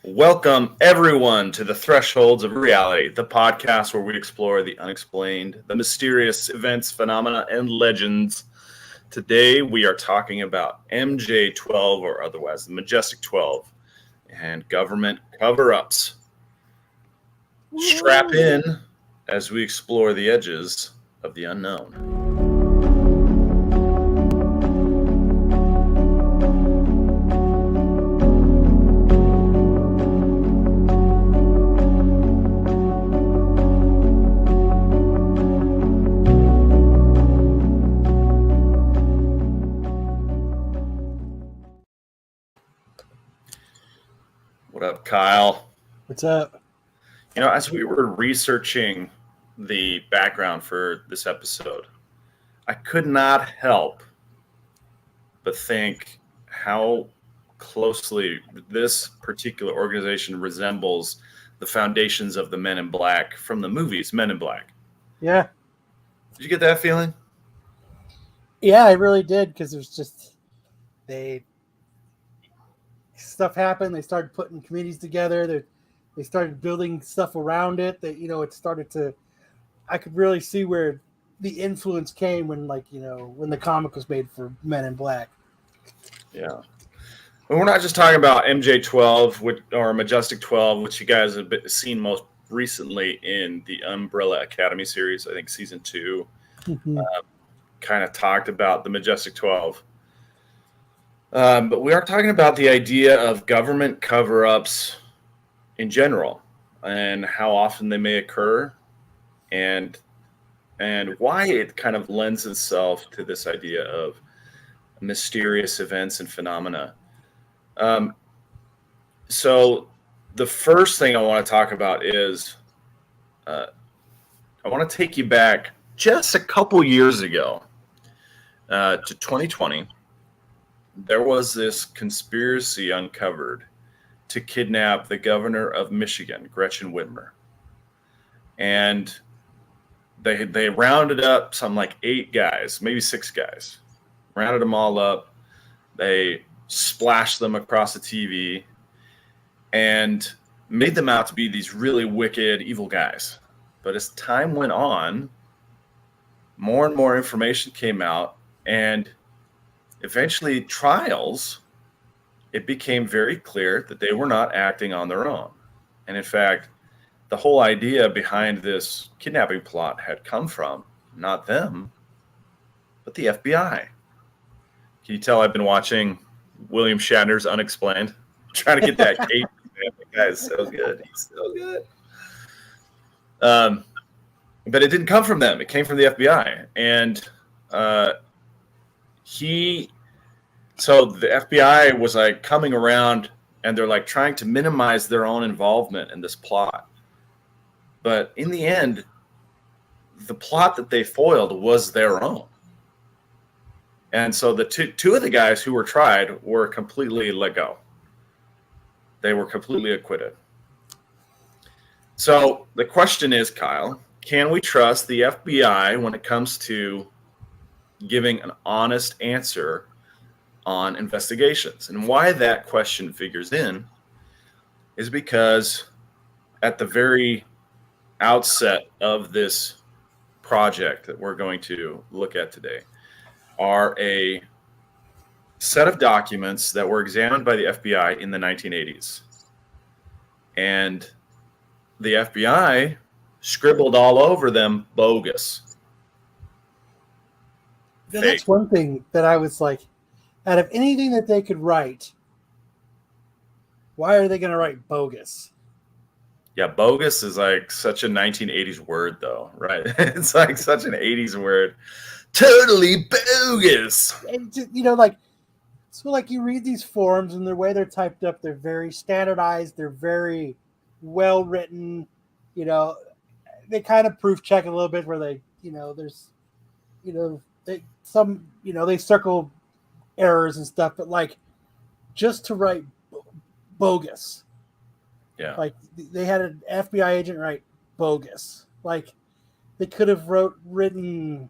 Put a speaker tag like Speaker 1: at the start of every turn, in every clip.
Speaker 1: Welcome, everyone, to the Thresholds of Reality, the podcast where we explore the unexplained, the mysterious events, phenomena, and legends. Today, we are talking about MJ-12, or otherwise the Majestic 12, and government cover-ups. Strap in as we explore the edges of the unknown. What up, Kyle?
Speaker 2: What's up?
Speaker 1: You know, as we were researching the background for this episode, I could not help but think how closely this particular organization resembles the foundations of the Men in Black from the movies Men in Black.
Speaker 2: Yeah.
Speaker 1: Did you get that feeling?
Speaker 2: Yeah, I really did, because there's just stuff happened. They started putting committees together. They started building stuff around it. That it started to. I could really see where the influence came when the comic was made for Men in Black.
Speaker 1: Yeah. And we're not just talking about MJ-12 or Majestic 12, which you guys have seen most recently in the Umbrella Academy series. I think season 2 kind of talked about the Majestic 12. But we are talking about the idea of government cover-ups in general and how often they may occur and why it kind of lends itself to this idea of mysterious events and phenomena. So the first thing I want to talk about is I want to take you back just a couple years ago to 2020. There was this conspiracy uncovered to kidnap the governor of Michigan, Gretchen Whitmer. And they rounded up some like 8 guys, maybe 6 guys, rounded them all up. They splashed them across the TV and made them out to be these really wicked, evil guys. But as time went on, more and more information came out, and eventually trials, it became very clear that they were not acting on their own. And in fact, the whole idea behind this kidnapping plot had come from not them, but the FBI. Can you tell I've been watching William Shatner's Unexplained? Trying to get that Kate. That guy is so good. He's so good. But it didn't come from them. It came from the FBI. And so the FBI was like coming around, and they're like trying to minimize their own involvement in this plot. But in the end, the plot that they foiled was their own. And so the two of the guys who were tried were completely let go. They were completely acquitted. So the question is, Kyle, can we trust the FBI when it comes to giving an honest answer on investigations? And why that question figures in is because at the very outset of this project that we're going to look at today are a set of documents that were examined by the FBI in the 1980s. And the FBI scribbled all over them bogus.
Speaker 2: Yeah, that's one thing that I was like, out of anything that they could write, why are they going to write bogus?
Speaker 1: Yeah, bogus is like such a 1980s word, though, right? It's like such an 80s word. Totally bogus.
Speaker 2: And, so you read these forms, and the way they're typed up, they're very standardized. They're very well written. They kind of proof check a little bit where they, they circle errors and stuff, but just to write bogus.
Speaker 1: Yeah.
Speaker 2: They had an FBI agent write bogus. They could have written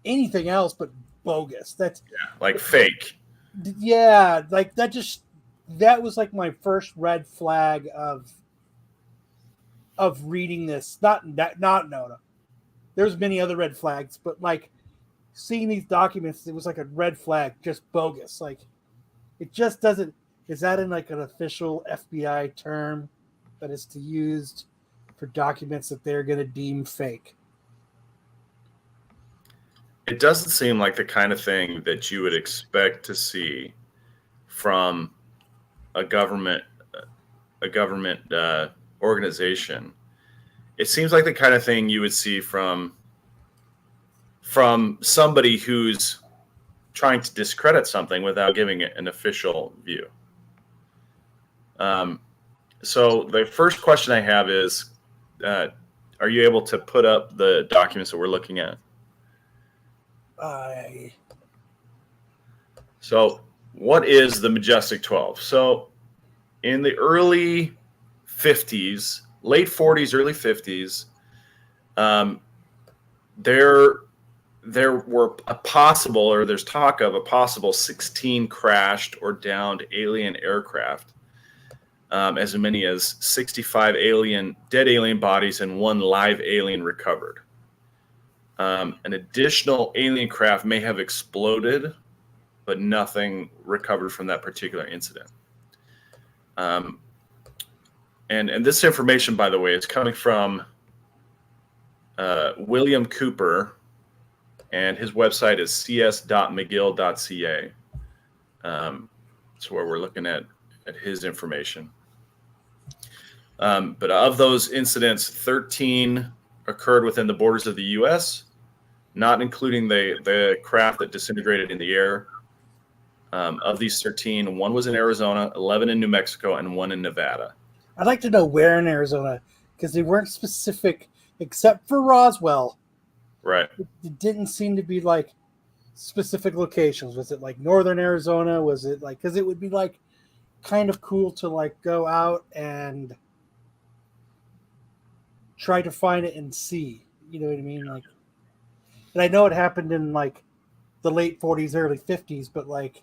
Speaker 2: anything else but bogus. That's
Speaker 1: fake.
Speaker 2: Yeah, that just that was like my first red flag of reading this. Not no. There's many other red flags, but like seeing these documents, it was like a red flag, just bogus. Like it just doesn't. Is that in like an official FBI term that is to used for documents that they're going to deem fake?
Speaker 1: It doesn't seem like the kind of thing that you would expect to see from a government organization. It seems like the kind of thing you would see from somebody who's trying to discredit something without giving it an official view. So the first question I have is, are you able to put up the documents that we're looking at? So what is the Majestic 12? So in the early 50s, late 40s, early 50s, there were a possible, or there's talk of a possible 16 crashed or downed alien aircraft, as many as 65 dead alien bodies and 1 live alien recovered. An additional alien craft may have exploded, but nothing recovered from that particular incident. And this information, by the way, is coming from William Cooper, and his website is cs.mcgill.ca. That's where we're looking at his information. But of those incidents, 13 occurred within the borders of the U.S., not including the craft that disintegrated in the air. Of these 13, 1 was in Arizona, 11 in New Mexico, and 1 in Nevada.
Speaker 2: I'd like to know where in Arizona, because they weren't specific, except for Roswell.
Speaker 1: Right.
Speaker 2: It didn't seem to be like specific locations. Was it like northern Arizona? Was it like, because it would be like kind of cool to like go out and try to find it and see. You know what I mean? Like, and I know it happened in like the late 40s, early 50s, but like,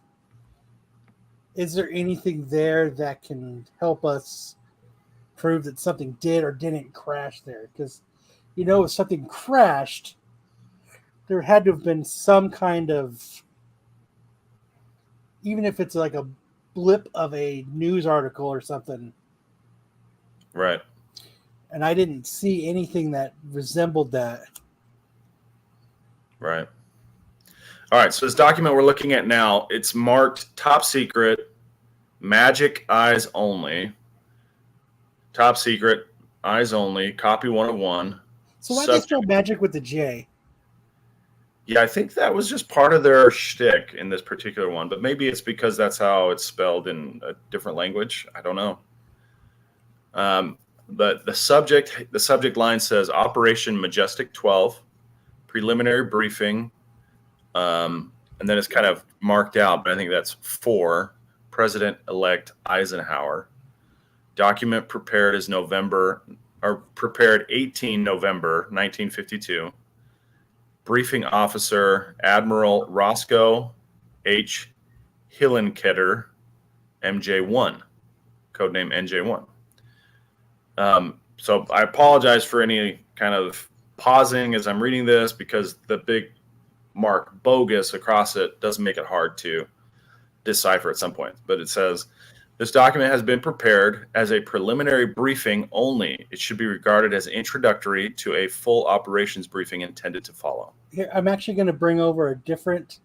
Speaker 2: is there anything there that can help us prove that something did or didn't crash there? Because, you know, if something crashed, there had to have been some kind of, even if it's like a blip of a news article or something.
Speaker 1: Right.
Speaker 2: And I didn't see anything that resembled that.
Speaker 1: Right. All right. So this document we're looking at now, it's marked top secret, magic eyes only. Top secret, eyes only, copy 101.
Speaker 2: So why they spell magic with the J?
Speaker 1: Yeah, I think that was just part of their shtick in this particular one, but maybe it's because that's how it's spelled in a different language. I don't know. But the subject line says Operation Majestic 12, preliminary briefing, and then it's kind of marked out, but I think that's for President-elect Eisenhower. Document prepared 18 November 1952. Briefing officer Admiral Roscoe H. Hillenketter, MJ-1, codename NJ-1. So I apologize for any kind of pausing as I'm reading this, because the big mark bogus across it does make it hard to decipher at some point. But it says, this document has been prepared as a preliminary briefing only. It should be regarded as introductory to a full operations briefing intended to follow.
Speaker 2: Here, I'm actually going to bring over a different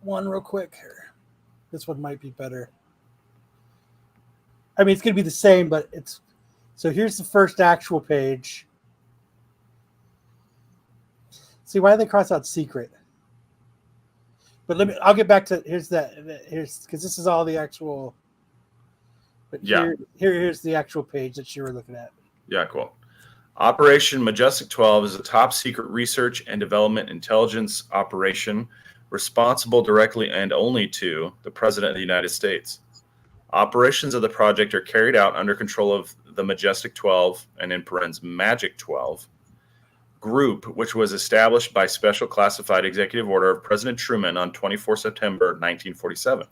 Speaker 2: one real quick here. This one might be better. I mean, it's going to be the same, but it's... So here's the first actual page. See, why do they cross out secret? But I'll get back to... Here's because this is all the actual... But
Speaker 1: yeah.
Speaker 2: Here's the actual page that you were looking at.
Speaker 1: Yeah, cool. Operation Majestic 12 is a top secret research and development intelligence operation responsible directly and only to the President of the United States. Operations of the project are carried out under control of the Majestic 12, and in parentheses, Magic 12, group, which was established by special classified executive order of President Truman on 24 September 1947.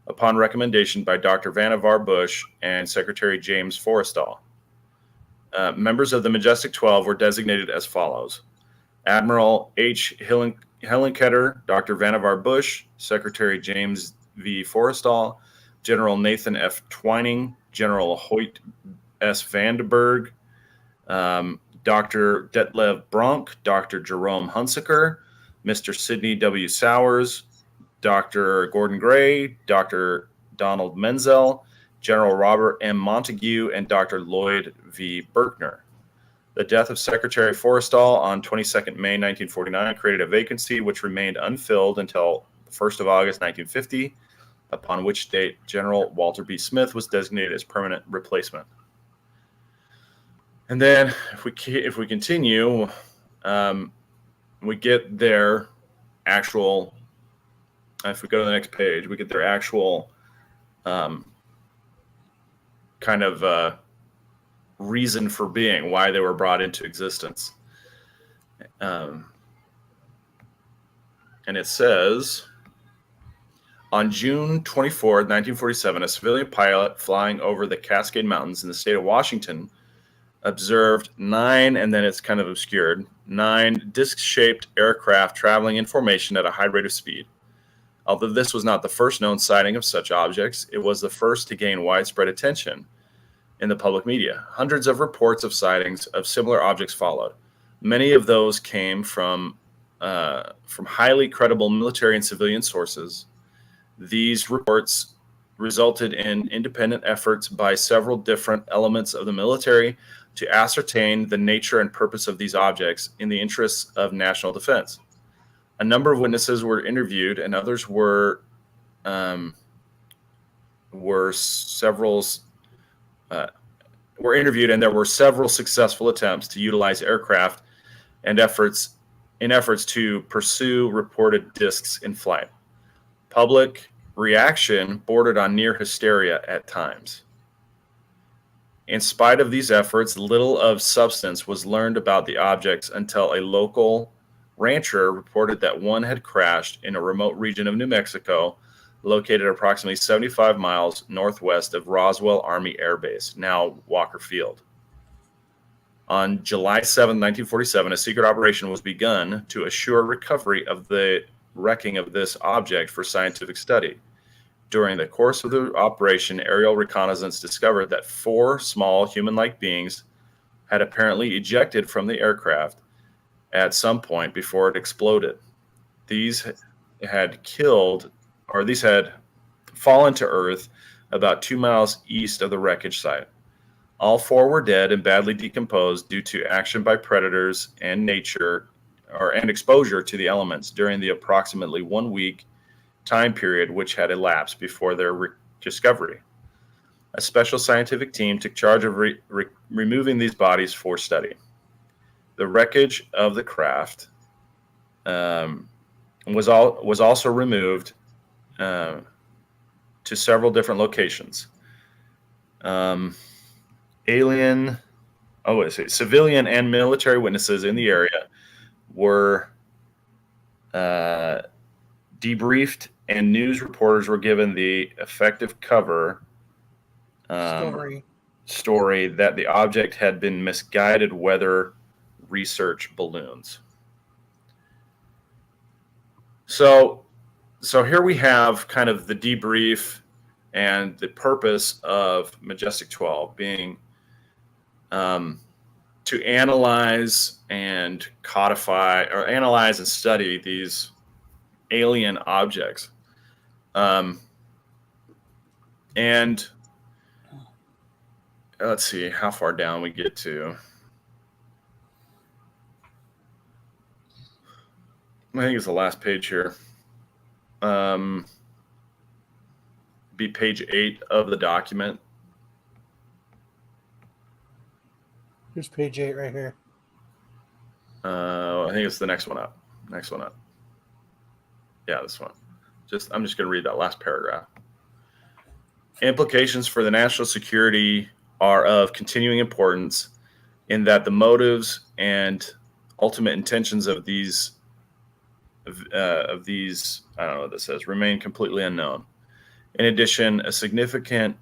Speaker 1: upon recommendation by Dr. Vannevar Bush and Secretary James Forrestal. Members of the Majestic 12 were designated as follows: Admiral H. Hillenketter, Dr. Vannevar Bush, Secretary James V. Forrestal, General Nathan F. Twining, General Hoyt S. Vandenberg, Dr. Detlev Bronk, Dr. Jerome Hunsaker, Mr. Sidney W. Sowers, Dr. Gordon Gray, Dr. Donald Menzel, General Robert M. Montague, and Dr. Lloyd V. Berkner. The death of Secretary Forrestal on 22nd May 1949 created a vacancy which remained unfilled until 1st of August 1950, upon which date General Walter B. Smith was designated as permanent replacement. And then if we continue, we get their actual, if we go to the next page, we get their actual kind of reason for being, why they were brought into existence. And it says, on June 24th, 1947, a civilian pilot flying over the Cascade Mountains in the state of Washington observed 9, and then it's kind of obscured, 9 disc-shaped aircraft traveling in formation at a high rate of speed. Although this was not the first known sighting of such objects, it was the first to gain widespread attention in the public media. Hundreds of reports of sightings of similar objects followed. Many of those came from highly credible military and civilian sources. These reports resulted in independent efforts by several different elements of the military to ascertain the nature and purpose of these objects in the interests of national defense. A number of witnesses were interviewed, and others were interviewed, and there were several successful attempts to utilize aircraft and efforts to pursue reported discs in flight. Public reaction bordered on near hysteria at times. In spite of these efforts, little of substance was learned about the objects until a local rancher reported that one had crashed in a remote region of New Mexico, located approximately 75 miles northwest of Roswell Army Air Base, now Walker Field. On July 7, 1947, a secret operation was begun to assure recovery of the wrecking of this object for scientific study. During the course of the operation, aerial reconnaissance discovered that 4 small human-like beings had apparently ejected from the aircraft at some point before it exploded. These had fallen to Earth about 2 miles east of the wreckage site. All 4 were dead and badly decomposed due to action by predators and exposure to the elements during the approximately 1 week time period which had elapsed before their discovery. A special scientific team took charge of removing these bodies for study. The wreckage of the craft was also removed to several different locations. Civilian and military witnesses in the area were debriefed, and news reporters were given the effective cover story that the object had been misguided weather research balloons. So here we have kind of the debrief and the purpose of Majestic 12 being to analyze and codify, or analyze and study these alien objects. And let's see how far down we get to. I think it's the last page here. Be page 8 of the document.
Speaker 2: Here's page 8 right here.
Speaker 1: I think it's the next one up. Yeah, this one. I'm just going to read that last paragraph. Implications for the national security are of continuing importance in that the motives and ultimate intentions of these I don't know what this says, remain completely unknown. In addition, a significant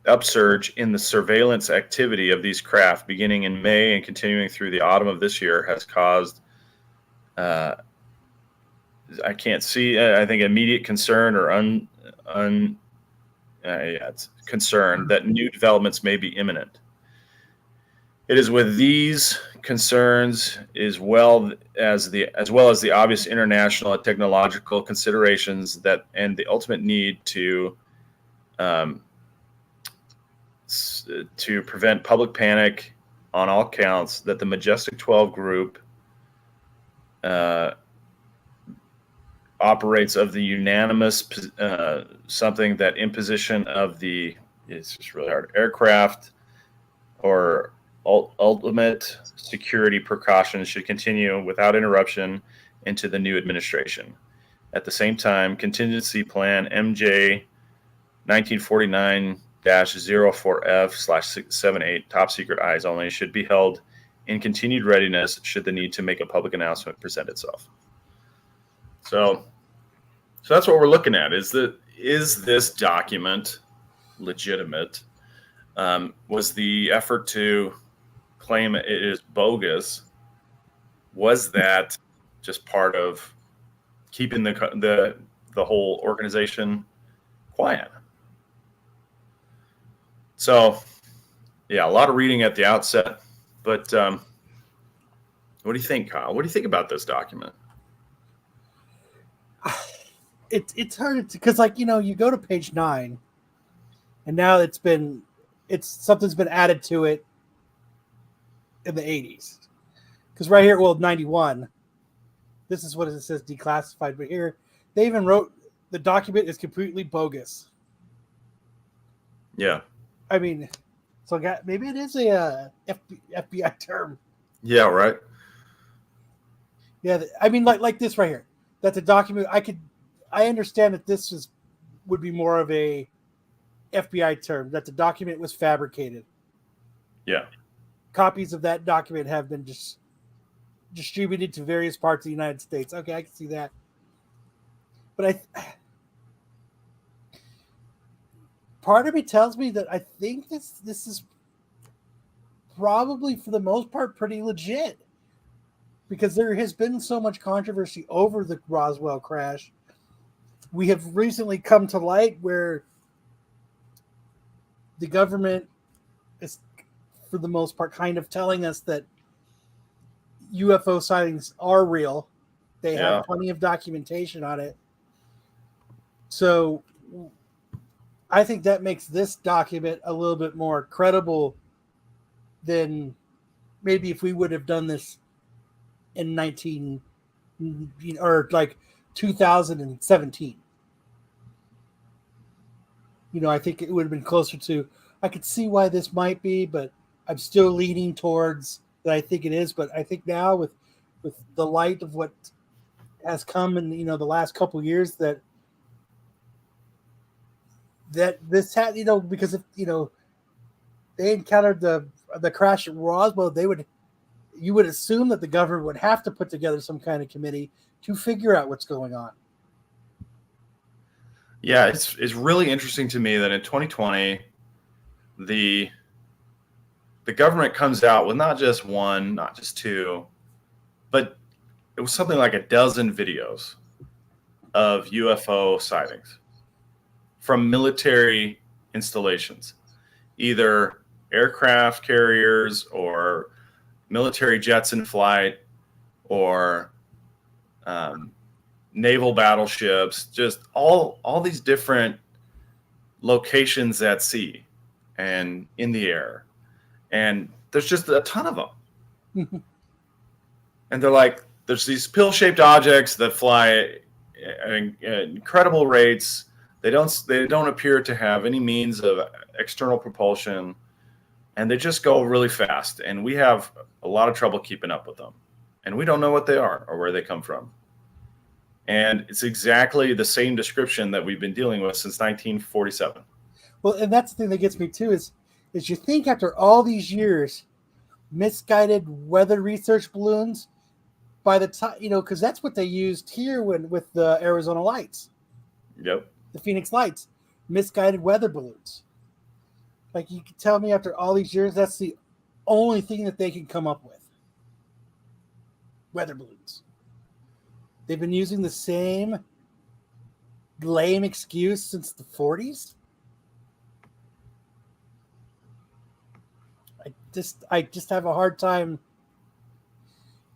Speaker 1: upsurge in the surveillance activity of these craft beginning in May and continuing through the autumn of this year has caused, I think, immediate concern or it's concern that new developments may be imminent. It is with these concerns as well as the obvious international and technological considerations and the ultimate need to prevent public panic on all counts that the Majestic 12 group operates of the unanimous something that imposition of it's just really hard, aircraft or ultimate security precautions should continue without interruption into the new administration. At the same time, contingency plan MJ 1949-04F/78 top secret eyes only should be held in continued readiness should the need to make a public announcement present itself. So that's what we're looking at. Is this document legitimate? Was the effort to claim it is bogus, was that just part of keeping the whole organization quiet? So, yeah, a lot of reading at the outset. But what do you think, Kyle? What do you think about this document?
Speaker 2: It's hard because, you go to page 9, and now something's been added to it in the 80s. Because right here, 91, this is what it says, declassified. But here, they even wrote the document is completely bogus.
Speaker 1: Yeah.
Speaker 2: I mean, so maybe it is a FBI term.
Speaker 1: Yeah, right.
Speaker 2: Yeah, I mean, like this right here. That's a document. I understand that this would be more of a FBI term, that the document was fabricated.
Speaker 1: Yeah.
Speaker 2: Copies of that document have been distributed to various parts of the United States. Okay, I can see that. But part of me tells me that I think this is probably, for the most part, pretty legit. Because there has been so much controversy over the Roswell crash. We have recently come to light where the government is, for the most part, kind of telling us that UFO sightings are real. They have plenty of documentation on it. So I think that makes this document a little bit more credible than maybe if we would have done this in 2017. I think it would have been closer to, I could see why this might be, but I'm still leaning towards that I think it is. But I think now with the light of what has come in, the last couple of years, that this had, because if, they encountered the crash at Roswell, you would assume that the government would have to put together some kind of committee to figure out what's going on.
Speaker 1: Yeah, it's really interesting to me that in 2020, the government comes out with not just one, not just two, but it was something like a dozen videos of UFO sightings from military installations, either aircraft carriers or military jets in flight or naval battleships, just all these different locations at sea and in the air. And there's just a ton of them. And they're like, there's these pill-shaped objects that fly at incredible rates. They don't appear to have any means of external propulsion, and they just go really fast. And we have a lot of trouble keeping up with them. And we don't know what they are or where they come from. And it's exactly the same description that we've been dealing with since 1947.
Speaker 2: Well, and that's the thing that gets me too, is you think after all these years, misguided weather research balloons, by the time, because that's what they used here with the Arizona Lights.
Speaker 1: Yep.
Speaker 2: The Phoenix Lights, misguided weather balloons. Like, you can tell me after all these years, that's the only thing that they can come up with. Weather balloons. They've been using the same lame excuse since the 40s. I just have a hard time.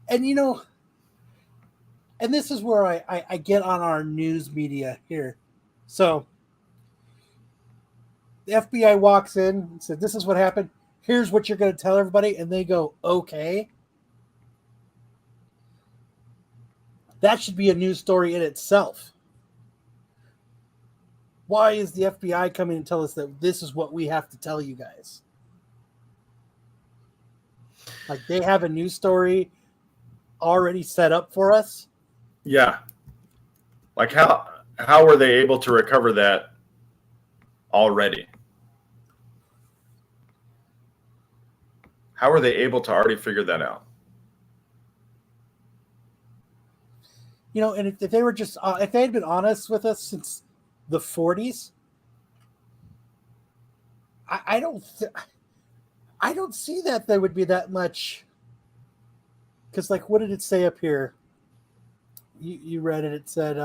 Speaker 2: And and this is where I get on our news media here. So the FBI walks in and said, "This is what happened. Here's what you're going to tell everybody." And they go, "Okay." That should be a news story in itself. Why is the FBI coming and tell us that this is what we have to tell you guys? Like, they have a news story already set up for us.
Speaker 1: Yeah. Like, how were they able to recover that already? How are they able to already figure that out?
Speaker 2: And if they were just, if they had been honest with us since the 40s, I don't see that there would be that much. Because, like, what did it say up here? You read it. It said,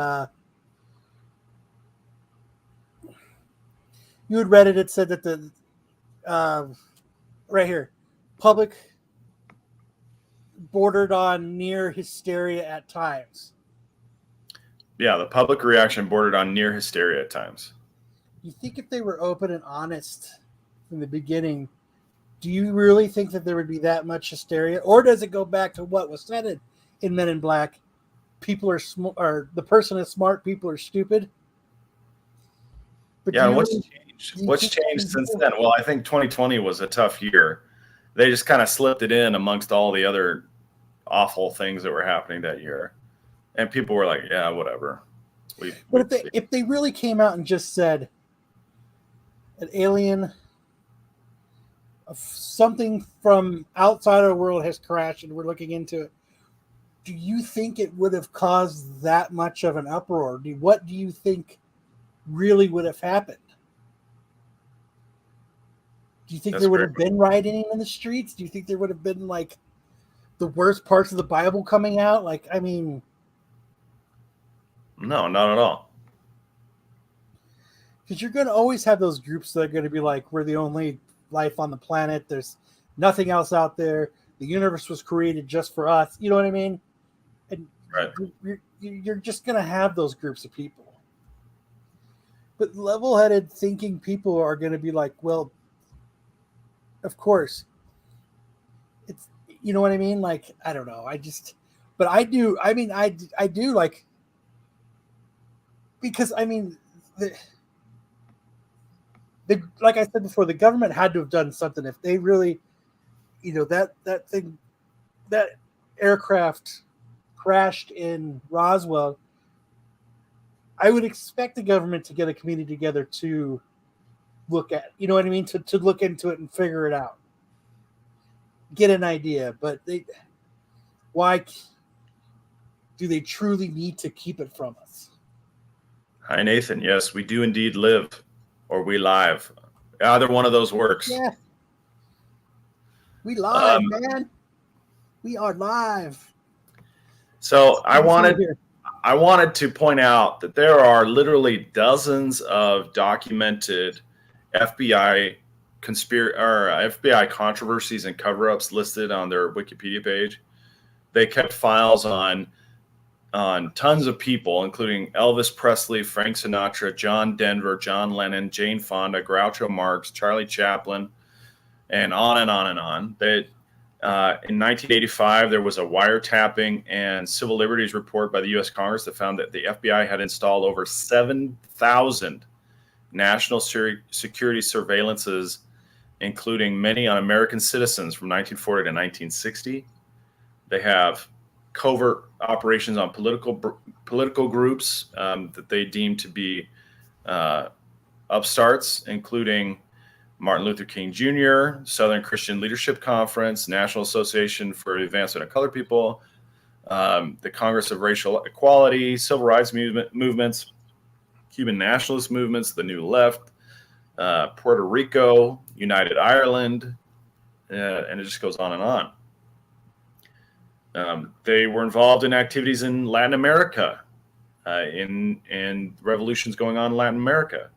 Speaker 2: you had read it. It said that the, right here, public bordered on near hysteria at times.
Speaker 1: Yeah, the public reaction bordered on near hysteria at times.
Speaker 2: You think if they were open and honest from the beginning, do you really think that there would be that much hysteria? Or does it go back to what was said in Men in Black? People are or the person is smart, people are stupid.
Speaker 1: But yeah, what's changed? What's changed since then? Well, I think 2020 was a tough year. They just kind of slipped it in amongst all the other awful things that were happening that year. And people were like, yeah, whatever.
Speaker 2: But if they really came out and just said an alien, something from outside our world has crashed and we're looking into it, do you think it would have caused that much of an uproar? What do you think really would have happened? Do you think there would have been rioting in the streets? Do you think there would have been, like, the worst parts of the Bible coming out? Like, I mean...
Speaker 1: No, not at all.
Speaker 2: Because you're going to always have those groups that are going to be like, we're the only life on the planet. There's nothing else out there. The universe was created just for us. You know what I mean? And
Speaker 1: right.
Speaker 2: You're just going to have those groups of people. But level-headed thinking people are going to be like, well, of course. It's, you know what I mean? Like, I don't know. But I do. I mean, I do, like, because, I mean, like I said before, the government had to have done something. If they really, that aircraft crashed in Roswell, I would expect the government to get a committee together to look at, you know what I mean? To look into it and figure it out. Get an idea. But why do they truly need to keep it from us?
Speaker 1: Hi, Nathan. Yes, we do indeed live, or we live. Either one of those works.
Speaker 2: Yeah. We live, man. We are live.
Speaker 1: So I wanted to point out that there are literally dozens of documented FBI FBI controversies and cover-ups listed on their Wikipedia page. They kept files on tons of people, including Elvis Presley, Frank Sinatra, John Denver, John Lennon, Jane Fonda, Groucho Marx, Charlie Chaplin, and on and on and on. In 1985, there was a wiretapping and civil liberties report by the U.S. Congress that found that the FBI had installed over 7,000 national security surveillances, including many on American citizens from 1940 to 1960. They have covert operations on political groups that they deem to be upstarts, including Martin Luther King Jr., Southern Christian Leadership Conference, National Association for the Advancement of Colored People, the Congress of Racial Equality, Civil Rights movements, Cuban nationalist movements, the New Left, Puerto Rico, United Ireland, and it just goes on and on. They were involved in activities in Latin America, in revolutions going on in Latin America.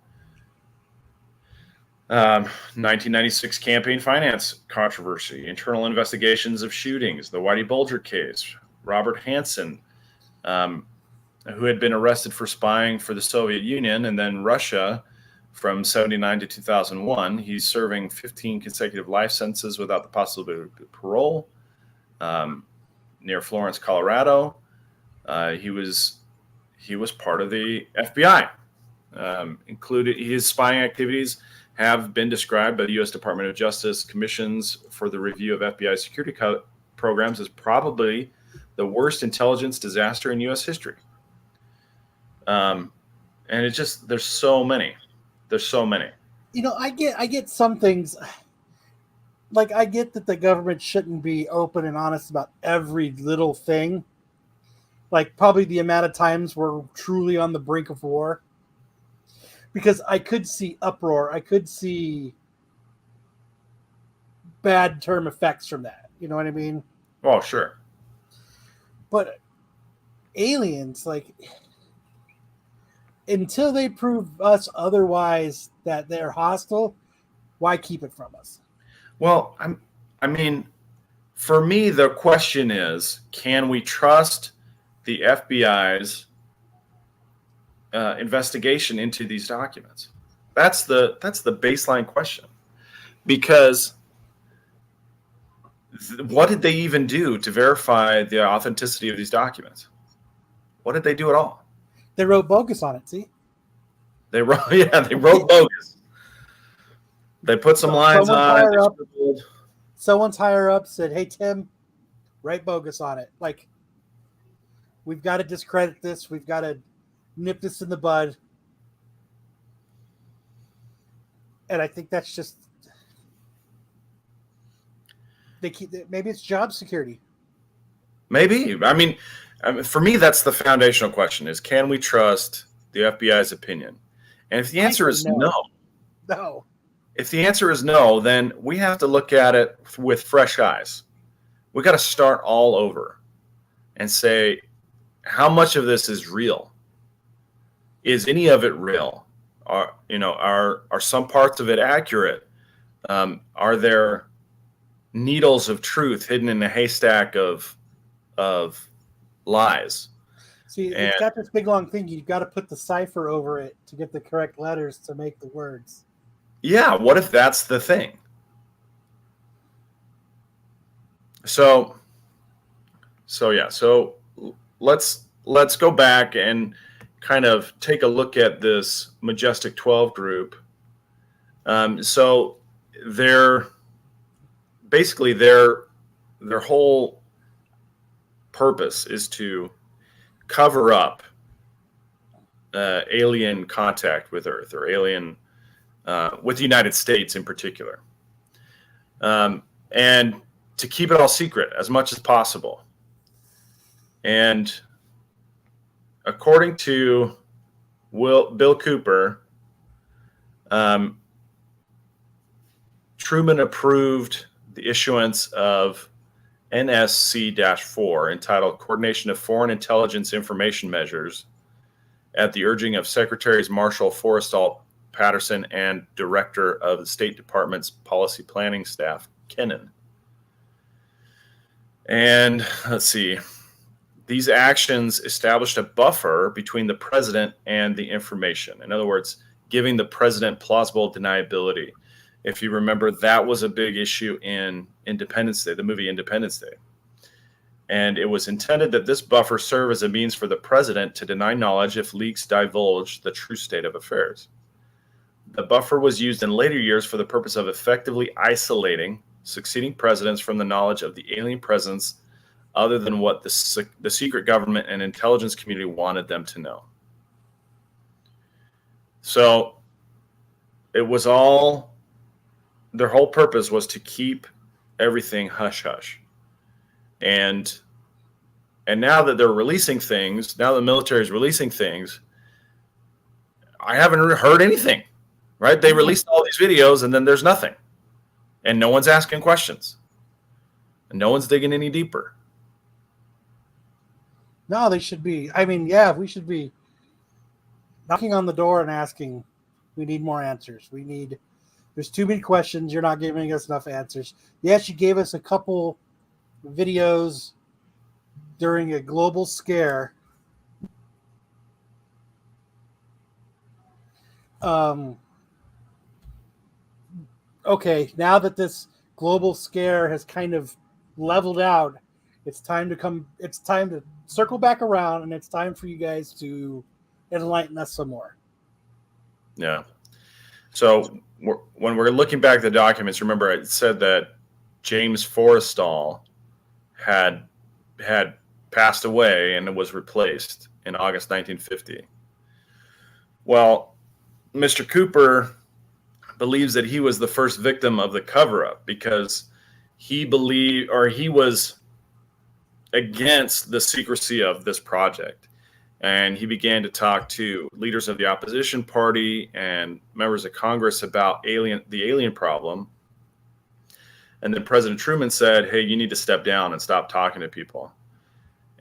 Speaker 1: 1996 campaign finance controversy, internal investigations of shootings, the Whitey Bulger case, Robert Hansen, who had been arrested for spying for the Soviet Union and then Russia from 1979 to 2001. He's serving 15 consecutive life sentences without the possibility of parole, near Florence, Colorado. He was part of the FBI. Included his spying activities have been described by the U.S. Department of Justice commissions for the review of FBI security programs as probably the worst intelligence disaster in U.S. history. And it just, there's so many.
Speaker 2: You know, I get some things. Like, I get that the government shouldn't be open and honest about every little thing. Like, probably the amount of times we're truly on the brink of war. Because I could see uproar. I could see bad term effects from that. You know what I mean?
Speaker 1: Oh, sure.
Speaker 2: But aliens, like, until they prove us otherwise that they're hostile, why keep it from us?
Speaker 1: Well, I mean, for me, the question is, can we trust the FBI's investigation into these documents? That's the baseline question. Because what did they even do to verify the authenticity of these documents? What did they do at all?
Speaker 2: They wrote bogus on it, see?
Speaker 1: They wrote bogus. They put some lines on it.
Speaker 2: Someone's higher up said, "Hey, Tim, write bogus on it. Like, we've got to discredit this. We've got to nip this in the bud." And I think that's just, maybe it's job security.
Speaker 1: Maybe. I mean, for me, that's the foundational question: is can we trust the FBI's opinion? And if the answer is no. If the answer is no, then we have to look at it with fresh eyes. We got to start all over and say, how much of this is real? Is any of it real? Are some parts of it accurate? Are there needles of truth hidden in a haystack of lies?
Speaker 2: See, it's got this big long thing. You've got to put the cipher over it to get the correct letters to make the words.
Speaker 1: Yeah, what if that's the thing? So let's go back and kind of take a look at this Majestic 12 group. So their whole purpose is to cover up alien contact with Earth, or alien with the United States in particular, and to keep it all secret as much as possible. And according to Bill Cooper, Truman approved the issuance of NSC-4 entitled Coordination of Foreign Intelligence Information Measures at the urging of Secretaries Marshall, Forrestal, Patterson, and Director of the State Department's Policy Planning Staff, Kennan. And let's see, these actions established a buffer between the president and the information. In other words, giving the president plausible deniability. If you remember, that was a big issue in Independence Day, the movie Independence Day. And it was intended that this buffer serve as a means for the president to deny knowledge if leaks divulge the true state of affairs. The buffer was used in later years for the purpose of effectively isolating succeeding presidents from the knowledge of the alien presence other than what the secret government and intelligence community wanted them to know. So it was all, their whole purpose was to keep everything hush-hush. And now that they're releasing things, now the military is releasing things, I haven't heard anything, right? They released all these videos and then there's nothing. And no one's asking questions. And no one's digging any deeper.
Speaker 2: No, they should be. I mean, yeah, we should be knocking on the door and asking, we need more answers. There's too many questions. You're not giving us enough answers. Yes, you gave us a couple videos during a global scare. Okay, now that this global scare has kind of leveled out, it's time to circle back around, and it's time for you guys to enlighten us some more.
Speaker 1: Yeah. So when we're looking back at the documents, remember it said that James Forrestal had passed away and was replaced in August 1950. Well, Mr. Cooper believes that he was the first victim of the cover-up because he was against the secrecy of this project. And he began to talk to leaders of the opposition party and members of Congress about the alien problem. And then President Truman said, hey, you need to step down and stop talking to people.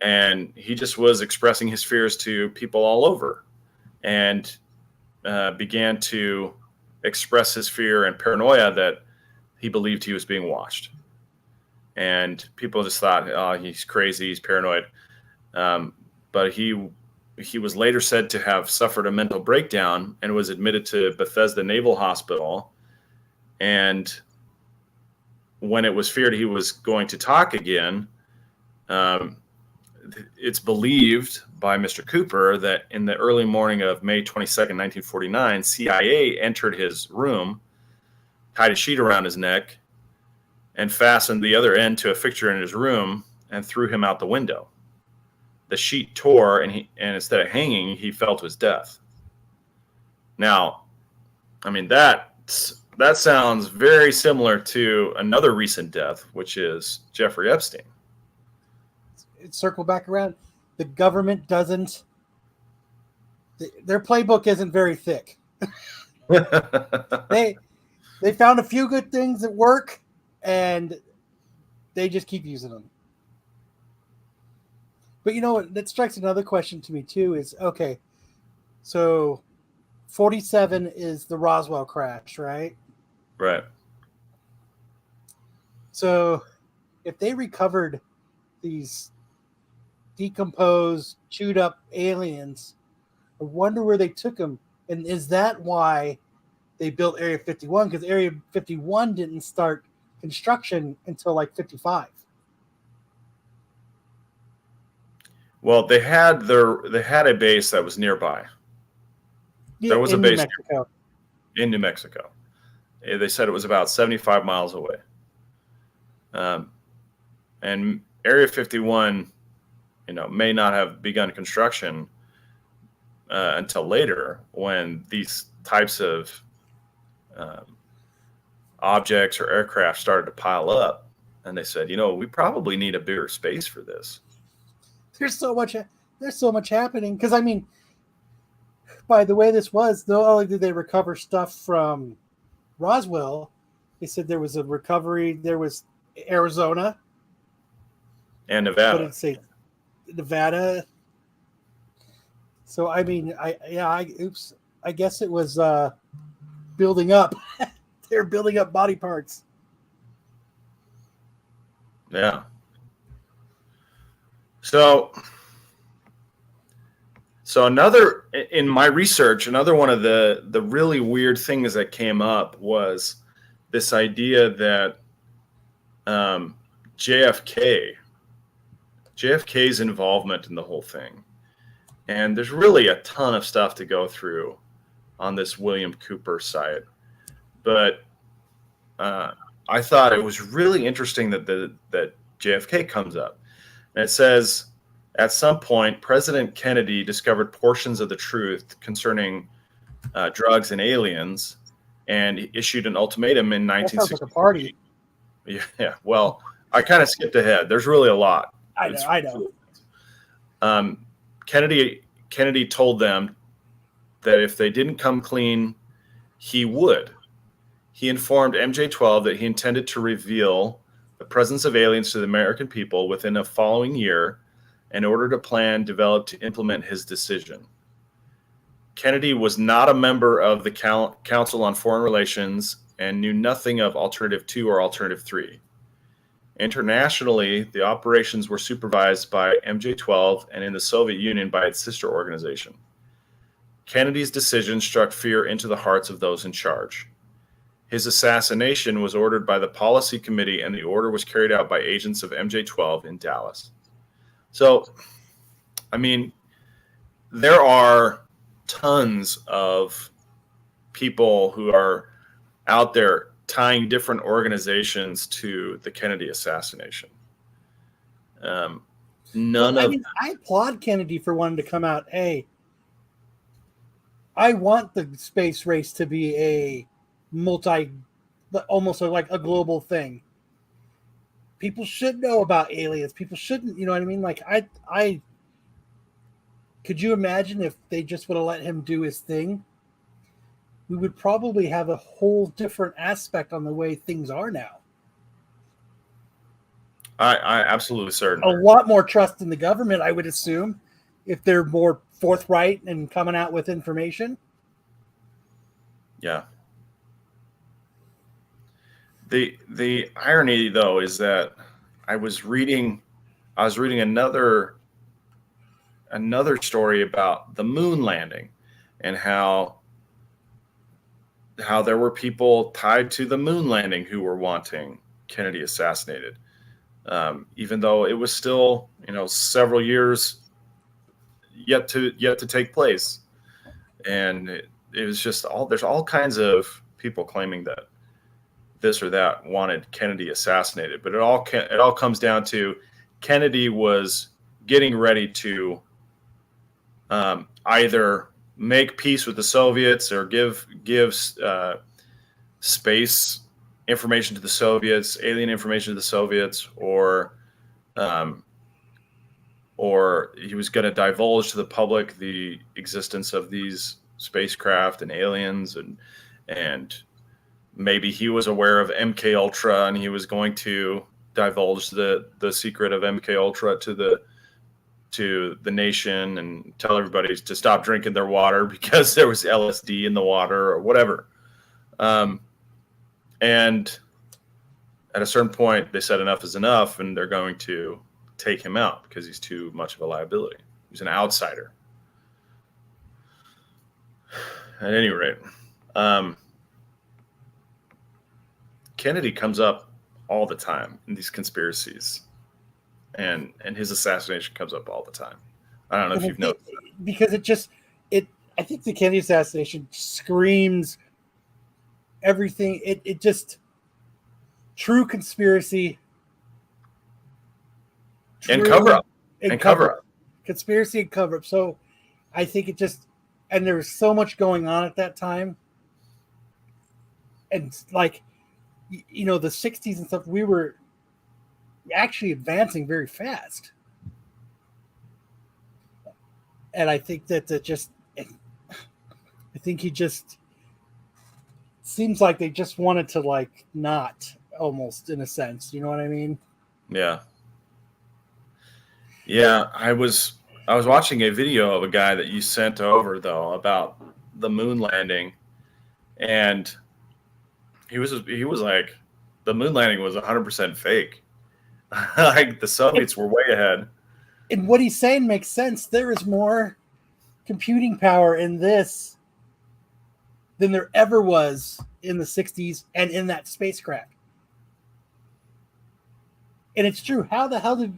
Speaker 1: And he just was expressing his fears to people all over and began to express his fear and paranoia that he believed he was being watched. And people just thought, oh, he's crazy, he's paranoid. But he was later said to have suffered a mental breakdown and was admitted to Bethesda Naval Hospital. And when it was feared he was going to talk again, it's believed by Mr. Cooper that in the early morning of May 22nd, 1949, CIA entered his room, tied a sheet around his neck, and fastened the other end to a fixture in his room and threw him out the window. The sheet tore, and instead of hanging, he fell to his death. Now, I mean, that sounds very similar to another recent death, which is Jeffrey Epstein.
Speaker 2: Circle back around. The government doesn't. Their playbook isn't very thick. They found a few good things that work, and they just keep using them. But you know what? That strikes another question to me too. Is okay. So, 47 is the Roswell crash, right?
Speaker 1: Right.
Speaker 2: So, if they recovered these decomposed, chewed up aliens, I wonder where they took them. And is that why they built Area 51? Because Area 51 didn't start construction until like 55.
Speaker 1: Well, they had a base that was nearby.
Speaker 2: Yeah,
Speaker 1: there was a base
Speaker 2: in
Speaker 1: New Mexico. They said it was about 75 miles away. And Area 51, may not have begun construction until later, when these types of objects or aircraft started to pile up. And they said, we probably need a bigger space for this.
Speaker 2: There's so much happening. Because, I mean, by the way this was, not only did they recover stuff from Roswell, they said there was a recovery. There was Arizona.
Speaker 1: And Nevada.
Speaker 2: What did it say? Nevada. So, I mean, I guess it was building up. They're building up body parts.
Speaker 1: Yeah. So another, in my research, another one of the really weird things that came up was this idea that JFK's involvement in the whole thing. And there's really a ton of stuff to go through on this William Cooper site. But I thought it was really interesting that JFK comes up. And it says, at some point, President Kennedy discovered portions of the truth concerning drugs and aliens and issued an ultimatum in 1960.
Speaker 2: That sounds like a party.
Speaker 1: Yeah, well, I kind of skipped ahead. There's really a lot.
Speaker 2: I know.
Speaker 1: Kennedy told them that if they didn't come clean, he would. He informed MJ-12 that he intended to reveal the presence of aliens to the American people within the following year in order to plan, develop, to implement his decision. Kennedy was not a member of the Council on Foreign Relations and knew nothing of Alternative 2 or Alternative 3. Internationally, the operations were supervised by MJ-12 and in the Soviet Union by its sister organization. Kennedy's decision struck fear into the hearts of those in charge. His assassination was ordered by the Policy Committee, and the order was carried out by agents of MJ-12 in Dallas. So, I mean, there are tons of people who are out there tying different organizations to the Kennedy assassination. I
Speaker 2: applaud Kennedy for wanting to come out. Hey, I want the space race to be a almost like a global thing. People should know about aliens. People shouldn't, you know what I mean? Like I could you imagine if they just would have let him do his thing? We would probably have a whole different aspect on the way things are now.
Speaker 1: I absolutely certain.
Speaker 2: A lot more trust in the government, I would assume, if they're more forthright and coming out with information.
Speaker 1: Yeah. The irony, though, is that I was reading another story about the moon landing and how there were people tied to the moon landing who were wanting Kennedy assassinated, even though it was still, several years yet to take place, and it was just there's all kinds of people claiming that this or that wanted Kennedy assassinated, but it all comes down to Kennedy was getting ready to either make peace with the Soviets or give space information to the Soviets, alien information to the Soviets, or he was going to divulge to the public the existence of these spacecraft and aliens, and maybe he was aware of MK Ultra and he was going to divulge the secret of MK Ultra to the nation and tell everybody to stop drinking their water because there was LSD in the water or whatever. And at a certain point, they said enough is enough, and they're going to take him out because he's too much of a liability. He's an outsider. At any rate, Kennedy comes up all the time in these conspiracies, and his assassination comes up all the time. I don't know if you've noticed that.
Speaker 2: Because I think the Kennedy assassination screams everything. It just true conspiracy
Speaker 1: and cover up and cover up
Speaker 2: conspiracy and cover up. So I think and there was so much going on at that time, and like the 60s and stuff, we were actually advancing very fast. And I think I think he just seems like they just wanted to not, almost, in a sense, you know what I mean?
Speaker 1: Yeah. I was watching a video of a guy that you sent over, though, about the moon landing, and he was like, the moon landing was 100% fake. Like the Soviets were way ahead.
Speaker 2: And what he's saying makes sense. There is more computing power in this than there ever was in the 60s and in that spacecraft. And it's true. How the hell did,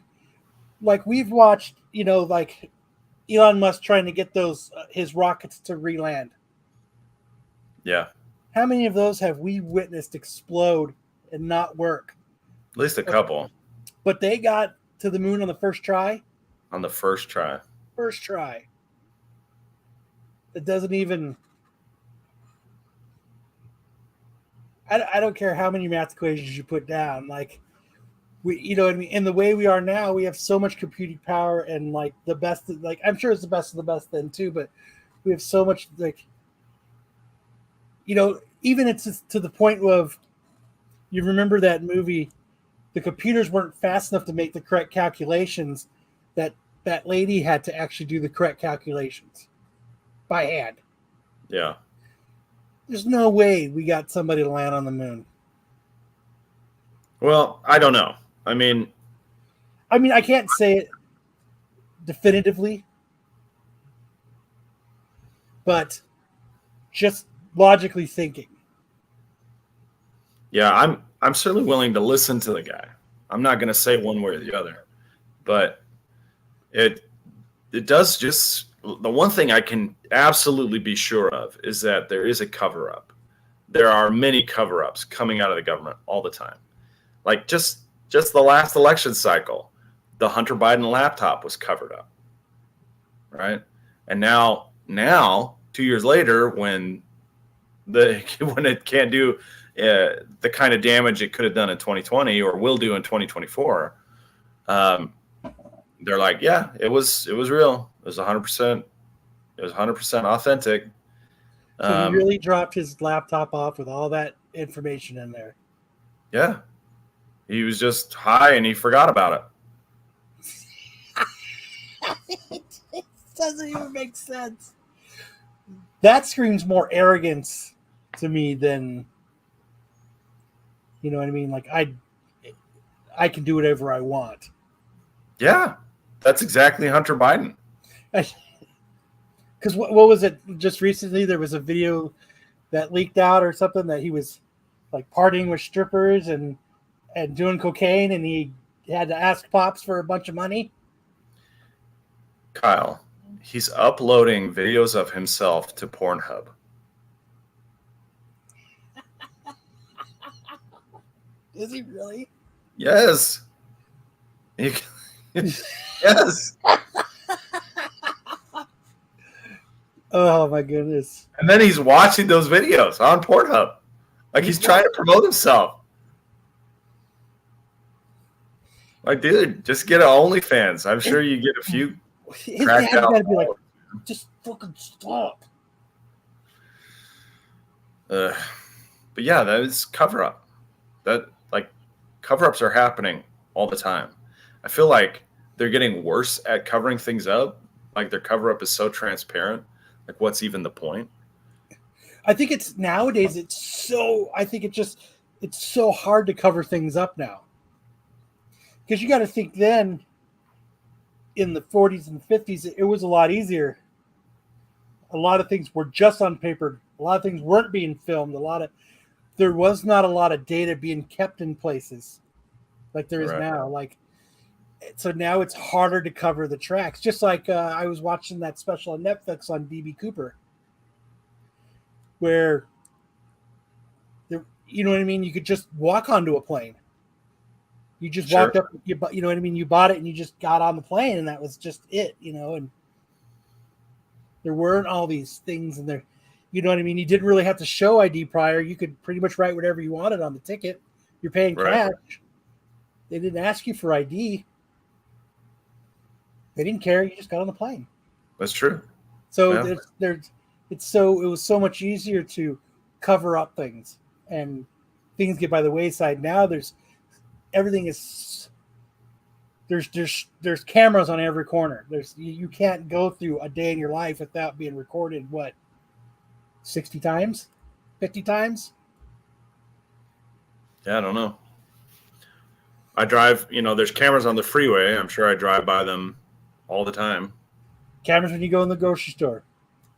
Speaker 2: we've watched, Elon Musk trying to get his rockets to re-land.
Speaker 1: Yeah.
Speaker 2: How many of those have we witnessed explode and not work?
Speaker 1: At least a couple.
Speaker 2: But they got to the moon on the first try?
Speaker 1: On the first try.
Speaker 2: First try. It doesn't even... I don't care how many math equations you put down. You know what I mean? In the way we are now, we have so much computing power and the best. I'm sure it's the best of the best then too. But We have so much, like, even it's just to the point of, you remember that movie, the computers weren't fast enough to make the correct calculations, that lady had to actually do the correct calculations by hand.
Speaker 1: Yeah.
Speaker 2: There's no way we got somebody to land on the moon.
Speaker 1: Well, I don't know. I mean,
Speaker 2: I can't say it definitively, but just logically thinking.
Speaker 1: yeah, I'm certainly willing to listen to the guy. I'm not going to say one way or the other, but it does just, the one thing I can absolutely be sure of is that there is a cover up. There are many cover ups coming out of the government all the time. Like just the last election cycle, the Hunter Biden laptop was covered up, right? And now 2 years later, when it can't do the kind of damage it could have done in 2020 or will do in 2024, they're like, yeah, it was real. It was 100%. It was 100% authentic.
Speaker 2: So he really dropped his laptop off with all that information in there.
Speaker 1: Yeah. He was just high and he forgot about
Speaker 2: it. It doesn't even make sense. That screams more arrogance to me than, you know what I mean? Like, I can do whatever I want.
Speaker 1: Yeah. That's exactly Hunter Biden.
Speaker 2: Because what was it just recently? There was a video that leaked out or something that he was like partying with strippers and doing cocaine, and he had to ask Pops for a bunch of money.
Speaker 1: Kyle, he's uploading videos of himself to Pornhub.
Speaker 2: Is he really?
Speaker 1: Yes. Yes.
Speaker 2: Oh my goodness.
Speaker 1: And then he's watching those videos on Pornhub. Like he's trying to promote himself. Like, dude, just get an OnlyFans. I'm sure you get a few.
Speaker 2: His dad's got to be like, just fucking stop.
Speaker 1: But yeah, that is cover up. That, like, cover ups are happening all the time. I feel like they're getting worse at covering things up. Like their cover up is so transparent. Like, what's even the point?
Speaker 2: I think it's nowadays. I think it's so hard to cover things up now. Because you got to think then, in the 40s and 50s, it was a lot easier. A lot of things were just on paper. A lot of things weren't being filmed. There was not a lot of data being kept in places like there is now. Like, so now it's harder to cover the tracks. Just like I was watching that special on Netflix on B.B. Cooper, where you know what I mean? You could just walk onto a plane. You just walked up, you know what I mean? You bought it and you just got on the plane, and that was just it, and there weren't all these things in there. You know what I mean? You didn't really have to show ID prior. You could pretty much write whatever you wanted on the ticket. You're paying cash. They didn't ask you for ID. They didn't care. You just got on the plane. That's
Speaker 1: true.
Speaker 2: So it was so much easier to cover up things, and things get by the wayside. Now everything is there's cameras on every corner. You can't go through a day in your life without being recorded. What, 60 times, 50 times?
Speaker 1: Yeah, I don't know. I drive. There's cameras on the freeway. I'm sure I drive by them all the time.
Speaker 2: Cameras when you go in the grocery store.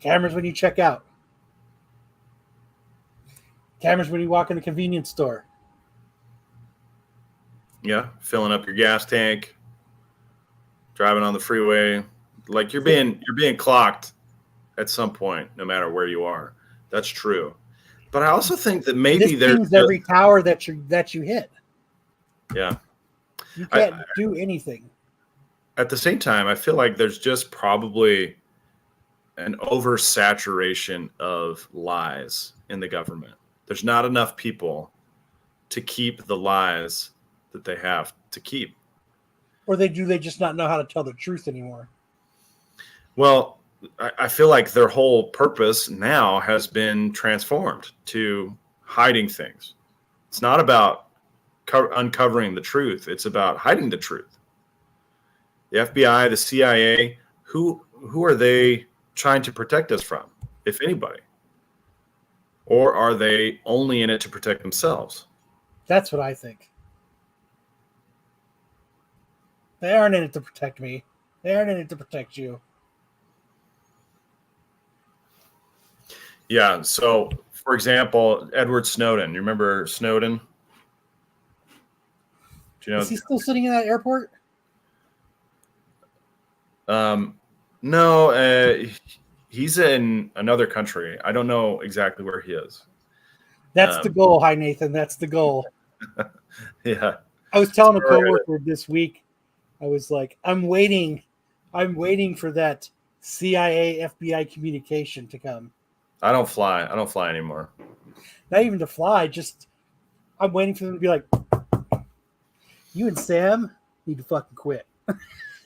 Speaker 2: Cameras when you check out. Cameras when you walk in the convenience store.
Speaker 1: Yeah, filling up your gas tank, driving on the freeway. Like you're being clocked at some point, no matter where you are. That's true. But I also think that maybe
Speaker 2: there's every tower that you hit.
Speaker 1: Yeah.
Speaker 2: You can't do anything.
Speaker 1: At the same time, I feel like there's just probably an oversaturation of lies in the government. There's not enough people to keep the lies that they have to keep.
Speaker 2: Or they just not know how to tell the truth anymore.
Speaker 1: Well, I feel like their whole purpose now has been transformed to hiding things. It's not about uncovering the truth. It's about hiding the truth. The FBI, the CIA, who are they trying to protect us from, if anybody? Or are they only in it to protect themselves?
Speaker 2: That's what I think. They aren't in it to protect me. They aren't in it to protect you.
Speaker 1: Yeah. So, for example, Edward Snowden. You remember Snowden? Do you
Speaker 2: Is he
Speaker 1: know?
Speaker 2: still sitting in that airport?
Speaker 1: No, he's in another country. I don't know exactly where he is.
Speaker 2: That's the goal. Hi, Nathan. That's the goal.
Speaker 1: Yeah.
Speaker 2: I was telling a coworker this week, I was like, I'm waiting for that CIA FBI communication to come.
Speaker 1: I don't fly anymore.
Speaker 2: Not even to fly, just I'm waiting for them to be like, you and Sam need to fucking quit.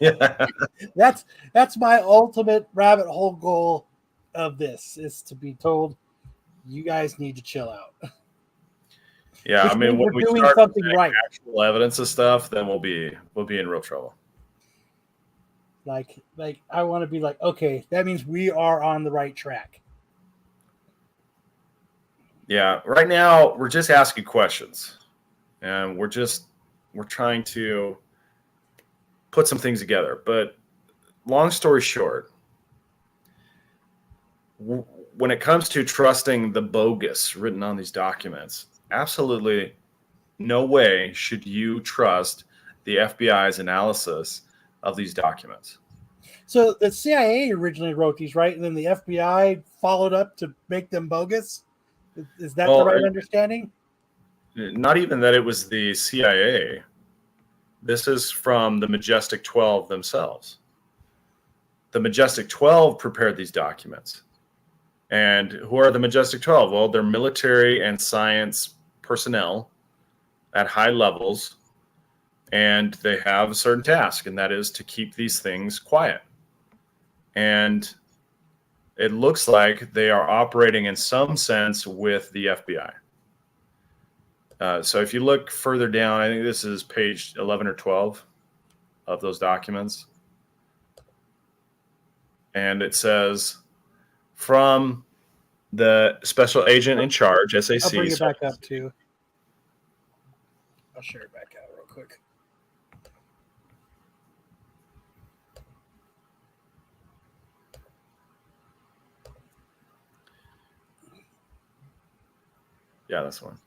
Speaker 1: Yeah.
Speaker 2: That's my ultimate rabbit hole goal of this, is to be told you guys need to chill out.
Speaker 1: Yeah,
Speaker 2: Which
Speaker 1: I mean,
Speaker 2: means
Speaker 1: when
Speaker 2: we're
Speaker 1: we
Speaker 2: doing
Speaker 1: start
Speaker 2: something
Speaker 1: presenting
Speaker 2: right.
Speaker 1: actual evidence of stuff, then we'll be in real trouble.
Speaker 2: Like I want to be like, okay, that means we are on the right track.
Speaker 1: Yeah, right now we're just asking questions, and we're trying to put some things together. But long story short, when it comes to trusting the bogus written on these documents, absolutely no way should you trust the FBI's analysis of these documents.
Speaker 2: So the CIA originally wrote these, right? And then the FBI followed up to make them bogus. Is that the right understanding?
Speaker 1: Not even that it was the CIA. This is from the Majestic 12 themselves. The Majestic 12 prepared these documents. And who are the Majestic 12? Well, they're military and science personnel at high levels, and they have a certain task, and that is to keep these things quiet. And it looks like they are operating in some sense with the FBI. So if you look further down, I think this is page 11 or 12 of those documents. And it says, from the special agent in charge, SAC.
Speaker 2: I'll bring it back up too. I'll share it back out real quick.
Speaker 1: Yeah, that's one.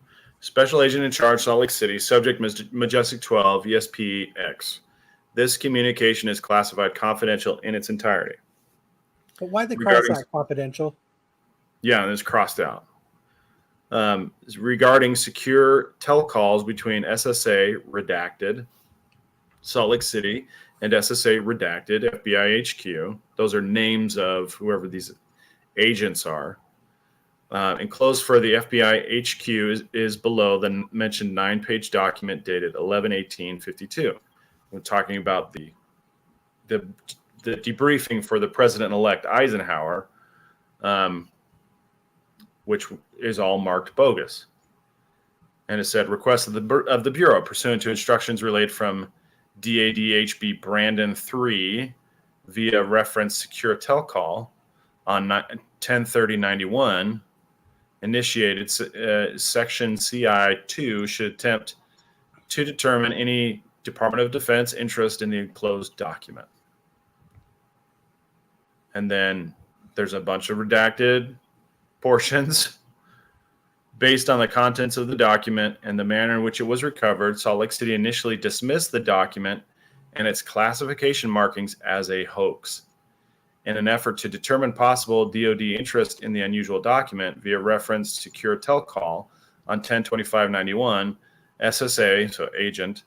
Speaker 1: Special agent in charge, Salt Lake City, subject Majestic 12, ESPX. This communication is classified confidential in its entirety.
Speaker 2: But why the cross out confidential?
Speaker 1: Yeah, and it's crossed out. Regarding secure telecalls between SSA redacted, Salt Lake City, and SSA redacted, FBI HQ. Those are names of whoever these agents are. Enclosed for the FBI HQ is below the mentioned 9-page document dated 11/18/52. We're talking about the debriefing for the President-elect Eisenhower, which is all marked bogus. And it said, request of the Bureau pursuant to instructions relayed from DADHB Brandon 3 via reference secure telcall on 10/30/91. Initiated section CI2 should attempt to determine any Department of Defense interest in the enclosed document. And then there's a bunch of redacted portions based on the contents of the document and the manner in which it was recovered. Salt Lake City initially dismissed the document and its classification markings as a hoax. In an effort to determine possible DoD interest in the unusual document via reference secure telcall on 10/25/91, SSA, so agent,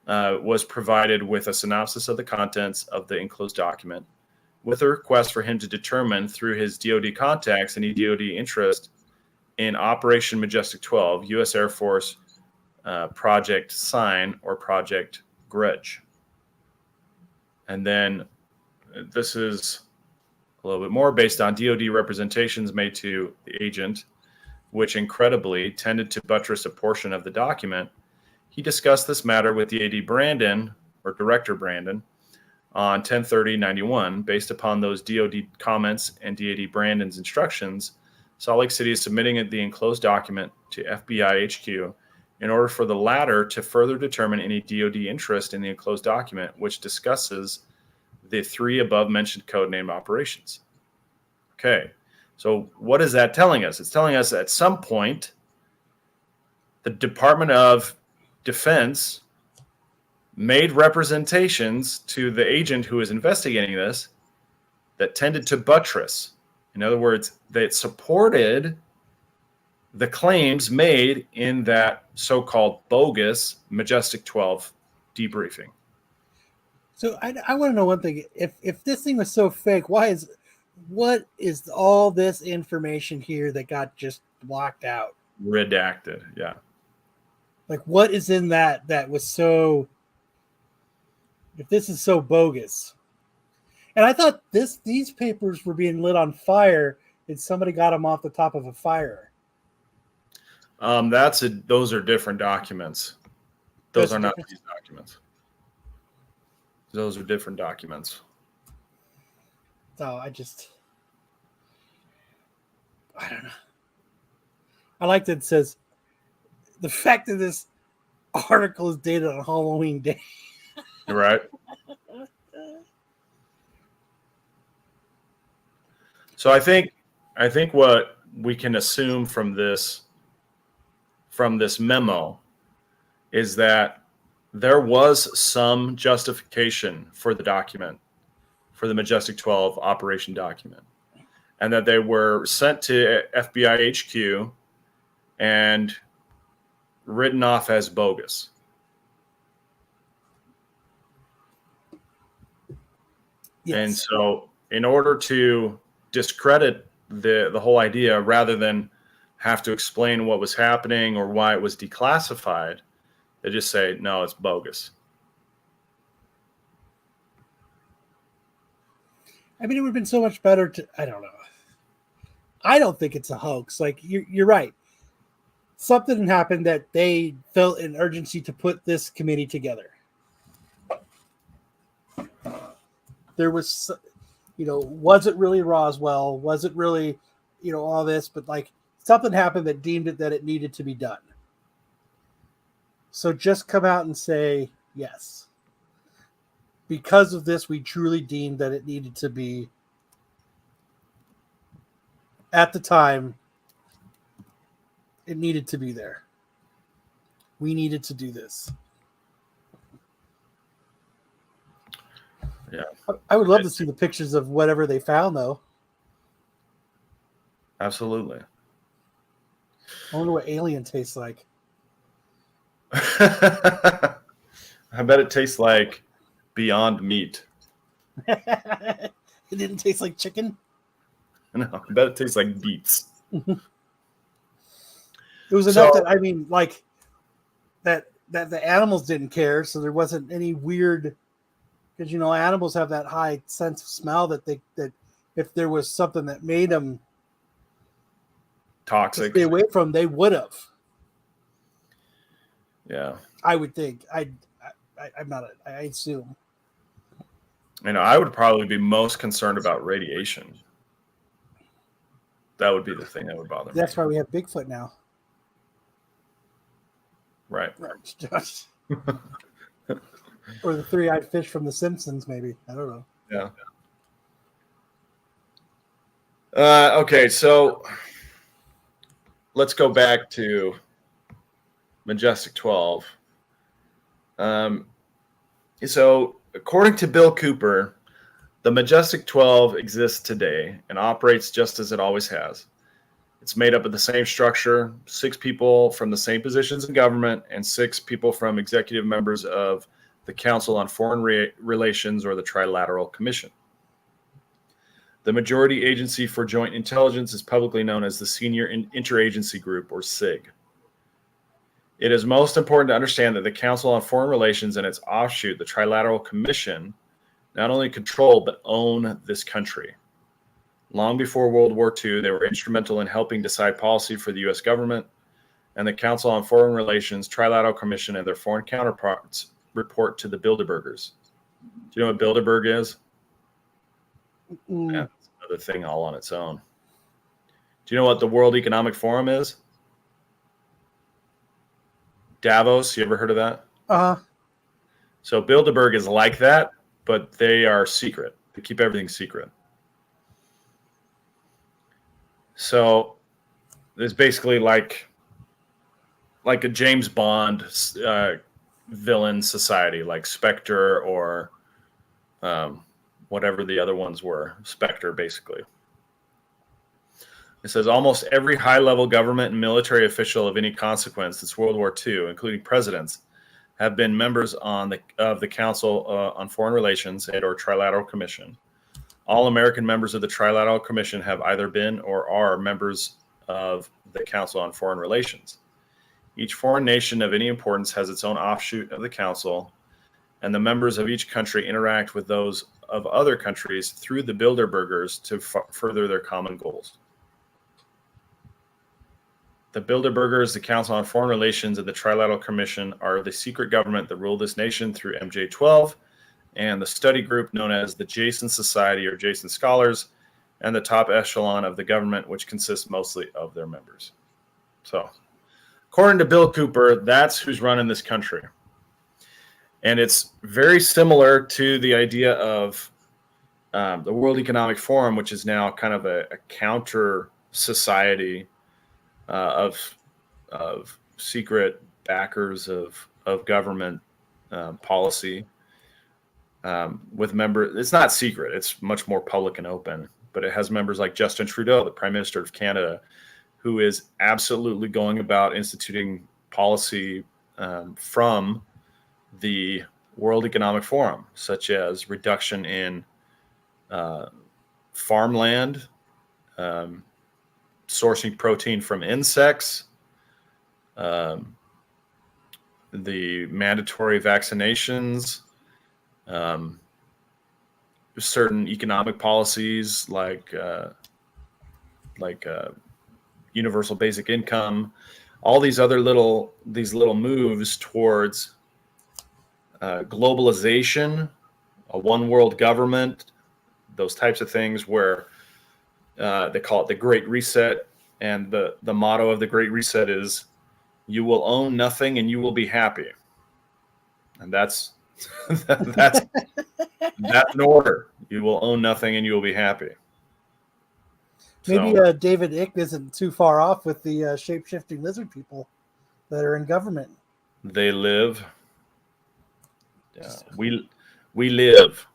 Speaker 1: was provided with a synopsis of the contents of the enclosed document with a request for him to determine through his DoD contacts any DoD interest in Operation Majestic 12, U.S. Air Force Project Sign or Project Grudge. And then this is a little bit more based on DoD representations made to the agent, which incredibly tended to buttress a portion of the document. He discussed this matter with the AD Brandon, or Director Brandon, on 10/30/91. Based upon those DoD comments and DAD Brandon's instructions, Salt Lake City is submitting the enclosed document to FBI HQ in order for the latter to further determine any DoD interest in the enclosed document, which discusses the 3 above-mentioned codename operations. Okay, so what is that telling us? It's telling us at some point the Department of Defense made representations to the agent who is investigating this that tended to buttress. In other words, that supported the claims made in that so-called bogus Majestic 12 debriefing.
Speaker 2: So I want to know one thing. If this thing was so fake, what is all this information here that got just blocked out?
Speaker 1: Redacted, yeah.
Speaker 2: Like, what is in that was so... If this is so bogus. And I thought these papers were being lit on fire and somebody got them off the top of a fire.
Speaker 1: Those are different documents. Those are not these documents. Those are different documents.
Speaker 2: So I don't know. I like that it says the fact that this article is dated on Halloween Day.
Speaker 1: Right. So I think what we can assume from this memo is that there was some justification for the document, for the Majestic 12 operation document, and that they were sent to FBI HQ and written off as bogus. Yes. And so in order to discredit the whole idea, rather than have to explain what was happening or why it was declassified, they just say, no, it's bogus.
Speaker 2: I mean, it would have been so much better to, I don't know. I don't think it's a hoax. Like, you're right. Something happened that they felt an urgency to put this committee together. There was, was it really Roswell? Was it really, all this? But like, something happened that deemed it that it needed to be done. So just come out and say, yes. Because of this, we truly deemed that it needed to be, at the time, it needed to be there. We needed to do this.
Speaker 1: Yeah.
Speaker 2: I would love to see the pictures of whatever they found, though.
Speaker 1: Absolutely.
Speaker 2: I wonder what alien tastes like.
Speaker 1: I bet it tastes like Beyond Meat.
Speaker 2: It didn't taste like chicken?
Speaker 1: No, I bet it tastes like beets.
Speaker 2: It was enough that, that the animals didn't care, so there wasn't any weird, because, animals have that high sense of smell that if there was something that made them
Speaker 1: toxic,
Speaker 2: stay away from, they would have.
Speaker 1: Yeah.
Speaker 2: I would think. I assume.
Speaker 1: I would probably be most concerned about radiation. That would be the thing that would bother me.
Speaker 2: That's why we have Bigfoot now.
Speaker 1: Right.
Speaker 2: Or the three-eyed fish from The Simpsons, maybe. I don't know.
Speaker 1: Yeah. Okay, so let's go back to Majestic 12. So according to Bill Cooper, the Majestic 12 exists today and operates just as it always has. It's made up of the same structure, 6 people from the same positions in government, and 6 people from executive members of the Council on Foreign Relations, or the Trilateral Commission. The majority agency for joint intelligence is publicly known as the Senior Interagency Group, or SIG. It is most important to understand that the Council on Foreign Relations and its offshoot, the Trilateral Commission, not only control but own this country. Long before World War II, they were instrumental in helping decide policy for the U.S. government, and the Council on Foreign Relations, Trilateral Commission, and their foreign counterparts report to the Bilderbergers. Do you know what Bilderberg is? Yeah, it's another thing all on its own. Do you know what the World Economic Forum is? Davos, you ever heard of that?
Speaker 2: Uh-huh.
Speaker 1: So Bilderberg is like that, but they are secret. They keep everything secret. So it's basically like a James Bond villain society, like Spectre or whatever the other ones were. Spectre, basically. It says almost every high-level government and military official of any consequence since World War II, including presidents, have been members of the Council on Foreign Relations and/or Trilateral Commission. All American members of the Trilateral Commission have either been or are members of the Council on Foreign Relations. Each foreign nation of any importance has its own offshoot of the Council, and the members of each country interact with those of other countries through the Bilderbergers to further their common goals. The Bilderbergers, the Council on Foreign Relations, and the Trilateral Commission are the secret government that ruled this nation through MJ-12, and the study group known as the Jason Society or Jason Scholars, and the top echelon of the government, which consists mostly of their members. So, according to Bill Cooper, that's who's running this country. And it's very similar to the idea of the World Economic Forum, which is now kind of a counter society of secret backers of government policy with members. It's not secret. It's much more public and open, but it has members like Justin Trudeau, the Prime Minister of Canada, who is absolutely going about instituting policy from the World Economic Forum, such as reduction in farmland, sourcing protein from insects, the mandatory vaccinations, certain economic policies like universal basic income, all these other little moves towards globalization, a one world government, those types of things where they call it the Great Reset. And the motto of the Great Reset is, you will own nothing and you will be happy. And that's an order. You will own nothing and you will be happy.
Speaker 2: Maybe David Icke isn't too far off with the shape-shifting lizard people that are in government.
Speaker 1: They live. We live.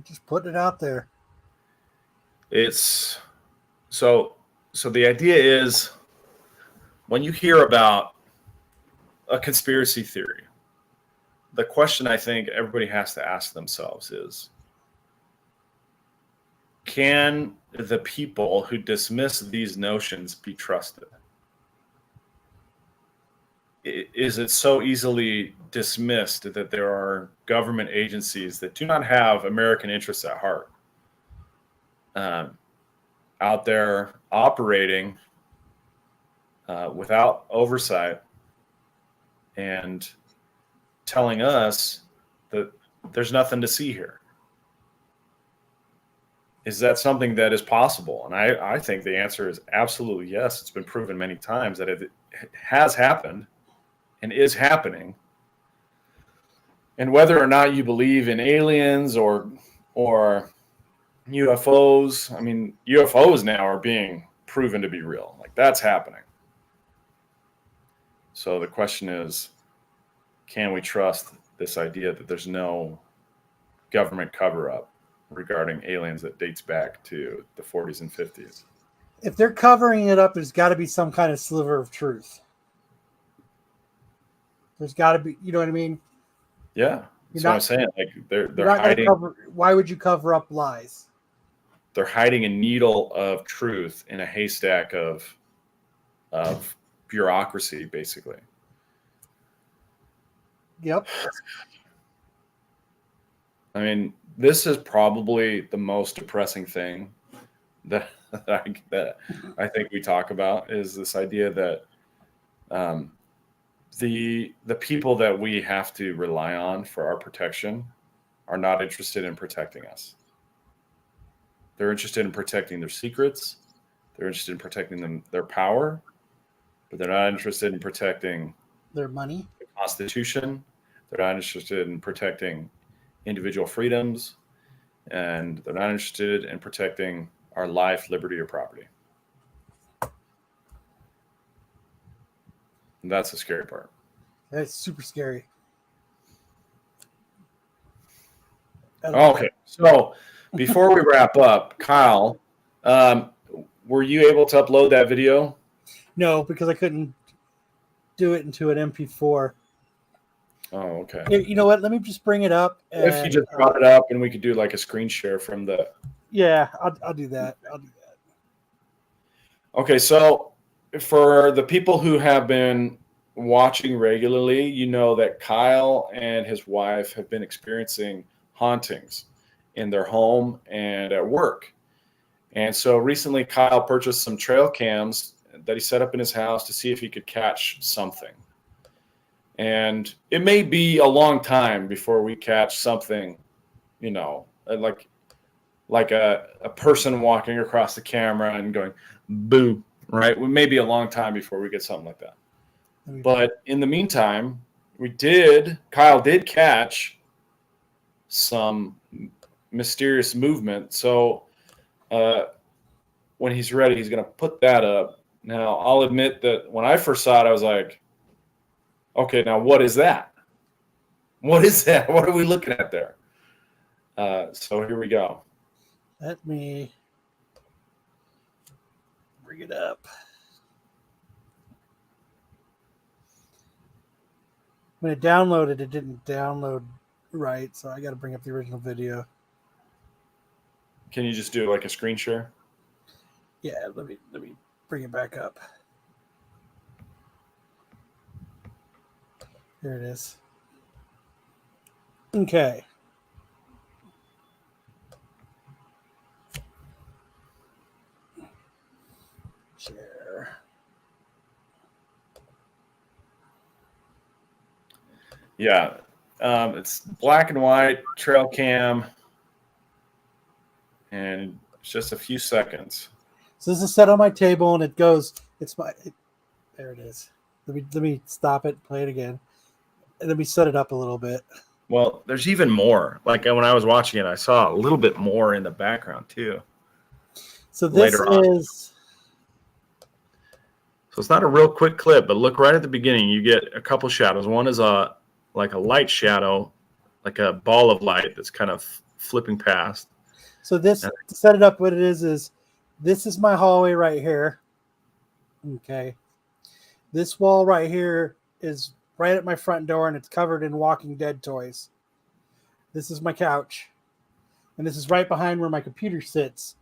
Speaker 2: Just putting it out there.
Speaker 1: It's so the idea is, when you hear about a conspiracy theory, the question I think everybody has to ask themselves is, can the people who dismiss these notions be trusted? Is it so easily dismissed that there are government agencies that do not have American interests at heart out there operating without oversight and telling us that there's nothing to see here? Is that something that is possible? And I think the answer is absolutely yes. It's been proven many times that it has happened and is happening. And whether or not you believe in aliens or UFOs, I mean, UFOs now are being proven to be real. Like, that's happening. So the question is, can we trust this idea that there's no government cover-up regarding aliens that dates back to the 40s and 50s?
Speaker 2: If they're covering it up, there's got to be some kind of sliver of truth. There's got to be, you know what I mean?
Speaker 1: Yeah, that's what I'm saying. Like, they're hiding.
Speaker 2: Why would you cover up lies?
Speaker 1: They're hiding a needle of truth in a haystack of bureaucracy, basically.
Speaker 2: Yep.
Speaker 1: I mean, this is probably the most depressing thing that that I think we talk about is this idea that um, the people that we have to rely on for our protection are not interested in protecting us. They're interested in protecting their secrets. They're interested in protecting their power, but they're not interested in protecting
Speaker 2: Their money.
Speaker 1: the Constitution. They're not interested in protecting individual freedoms, and they're not interested in protecting our life, liberty, or property. And that's the scary part.
Speaker 2: That's super scary.
Speaker 1: Okay, so before we wrap up, Kyle, were you able to upload that video?
Speaker 2: No, because I couldn't do it into an MP4.
Speaker 1: Oh, okay.
Speaker 2: You know what? Let me just bring it up. And,
Speaker 1: If you just brought it up, and we could do like a screen share from the.
Speaker 2: Yeah, I'll do that. I'll do that.
Speaker 1: Okay, so for the people who have been watching regularly, you know that Kyle and his wife have been experiencing hauntings in their home and at work. And so recently, Kyle purchased some trail cams that he set up in his house to see if he could catch something. And it may be a long time before we catch something, you know, like a person walking across the camera and going, boo, right? It may be a long time before we get something like that. But in the meantime, Kyle did catch some mysterious movement. So when he's ready, he's going to put that up. Now, I'll admit that when I first saw it, I was like, okay, now what is that? What is that? What are we looking at there? So here we go.
Speaker 2: Let me bring it up. When it downloaded, it didn't download right, so I got to bring up the original video.
Speaker 1: Can you just do like a screen share?
Speaker 2: Yeah, let me bring it back up. Here it is. Okay. Share.
Speaker 1: Yeah. It's black and white trail cam, and it's just a few seconds.
Speaker 2: So this is set on my table, and it goes. There it is. Let me stop it. Play it again. And let me set it up a little bit.
Speaker 1: Well, there's even more. Like when I was watching it, I saw a little bit more in the background too.
Speaker 2: So this is.
Speaker 1: So it's not a real quick clip, but look right at the beginning. You get a couple shadows. One is like a light shadow, like a ball of light that's kind of flipping past.
Speaker 2: So this, to set it up, what it is this is my hallway right here. Okay. This wall right here is right at my front door, and it's covered in Walking Dead toys. This is my couch. And this is right behind where my computer sits.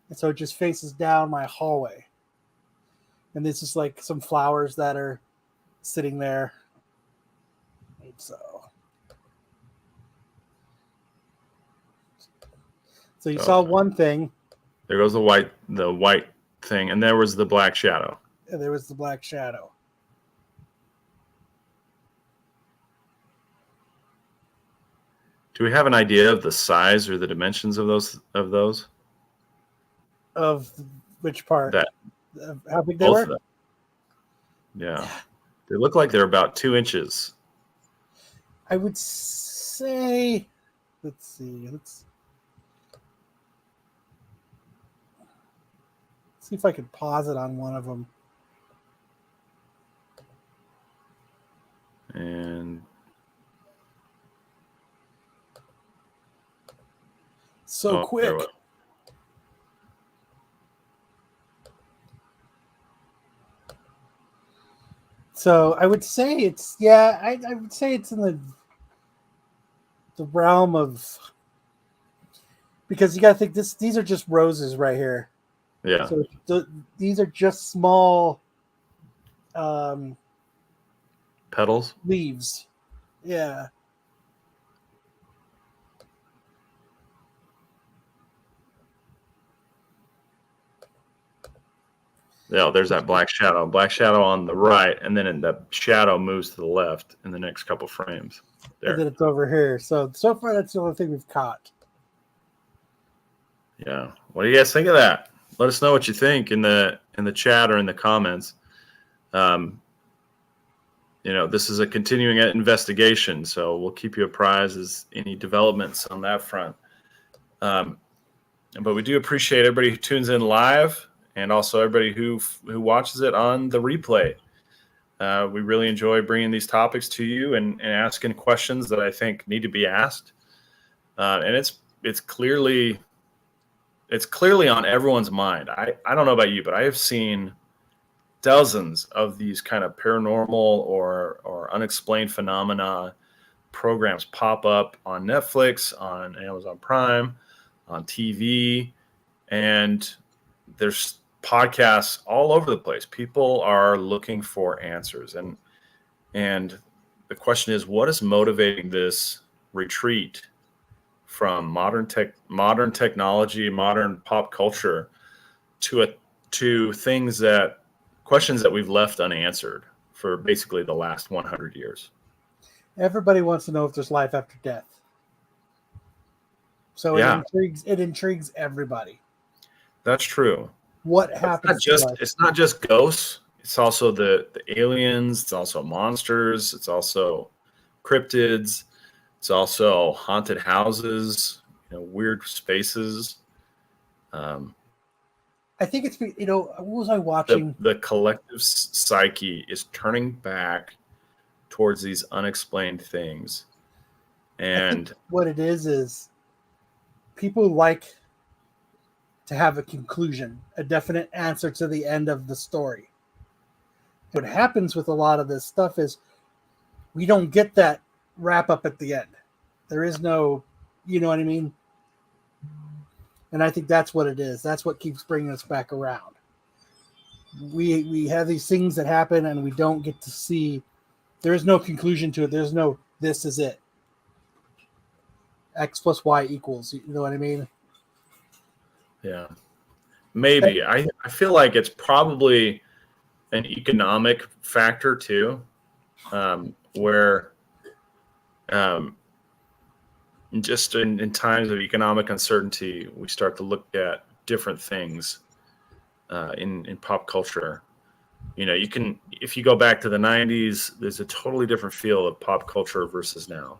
Speaker 2: And so it just faces down my hallway. And this is like some flowers that are sitting there. So you saw one thing.
Speaker 1: There goes the white thing, and there was the black shadow.
Speaker 2: And there was the black shadow.
Speaker 1: Do we have an idea of the size or the dimensions of those?
Speaker 2: Of which part? How big they
Speaker 1: both
Speaker 2: were?
Speaker 1: of them. Yeah. They look like they're about 2 inches.
Speaker 2: I would say, let's see if I could pause it on one of them.
Speaker 1: And
Speaker 2: so quick. So I would say I would say it's in the realm of, because you got to think these are just roses right here.
Speaker 1: Yeah.
Speaker 2: So these are just small
Speaker 1: petals,
Speaker 2: leaves. Yeah.
Speaker 1: Yeah, there's that black shadow. Black shadow on the right, and then the shadow moves to the left in the next couple frames.
Speaker 2: And
Speaker 1: There.
Speaker 2: then it's over here. So far, that's the only thing we've caught.
Speaker 1: Yeah. What do you guys think of that? Let us know what you think in the chat or in the comments. This is a continuing investigation, so we'll keep you apprised as any developments on that front. But we do appreciate everybody who tunes in live, and also everybody who watches it on the replay. We really enjoy bringing these topics to you and asking questions that I think need to be asked. And it's clearly on everyone's mind. I don't know about you, but I have seen dozens of these kind of paranormal or unexplained phenomena programs pop up on Netflix, on Amazon Prime, on TV, and there's podcasts all over the place. People are looking for answers, and the question is, what is motivating this retreat from modern technology, modern pop culture to questions that we've left unanswered for basically the last 100 years.
Speaker 2: Everybody wants to know if there's life after death. So
Speaker 1: yeah.
Speaker 2: It intrigues everybody.
Speaker 1: That's true.
Speaker 2: What happens?
Speaker 1: It's not just ghosts. It's also the aliens. It's also monsters. It's also cryptids. It's also haunted houses. Weird spaces.
Speaker 2: I think it's what was I watching?
Speaker 1: The collective psyche is turning back towards these unexplained things, and
Speaker 2: what it is people like to have a conclusion, a definite answer to the end of the story. What happens with a lot of this stuff is we don't get that wrap up at the end. There is no, you know what I mean? And I think that's what it is. That's what keeps bringing us back around. We have these things that happen and we don't get to see. There is no conclusion to it. There's no, this is it. X plus Y equals, you know what I mean?
Speaker 1: Yeah. Maybe. I feel like it's probably an economic factor too, where just in times of economic uncertainty, we start to look at different things in pop culture. If you go back to the 90s, there's a totally different feel of pop culture versus now.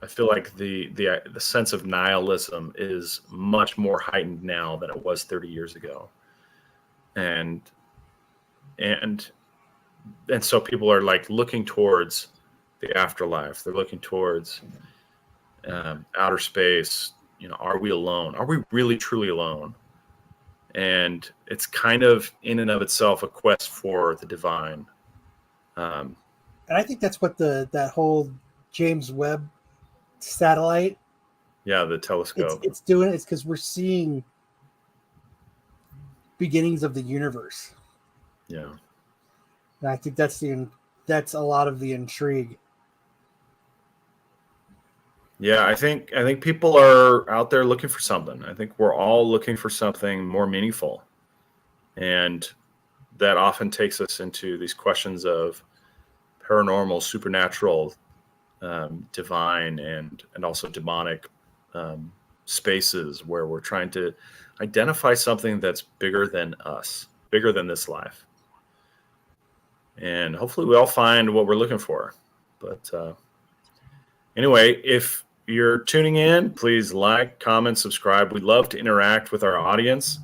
Speaker 1: I feel like the sense of nihilism is much more heightened now than it was 30 years ago. And so people are like looking towards the afterlife. They're looking towards outer space. Are we alone? Are we really truly alone? And it's kind of in and of itself a quest for the divine.
Speaker 2: And I think that's what that whole James Webb satellite.
Speaker 1: Yeah, the telescope.
Speaker 2: It's doing it. It's because we're seeing beginnings of the universe.
Speaker 1: Yeah.
Speaker 2: And I think that's a lot of the intrigue.
Speaker 1: Yeah, I think people are out there looking for something. I think we're all looking for something more meaningful. And that often takes us into these questions of paranormal, supernatural, divine, and also demonic spaces where we're trying to identify something that's bigger than us, bigger than this life. And hopefully we all find what we're looking for. But anyway, if you're tuning in, please like, comment, subscribe. We'd love to interact with our audience.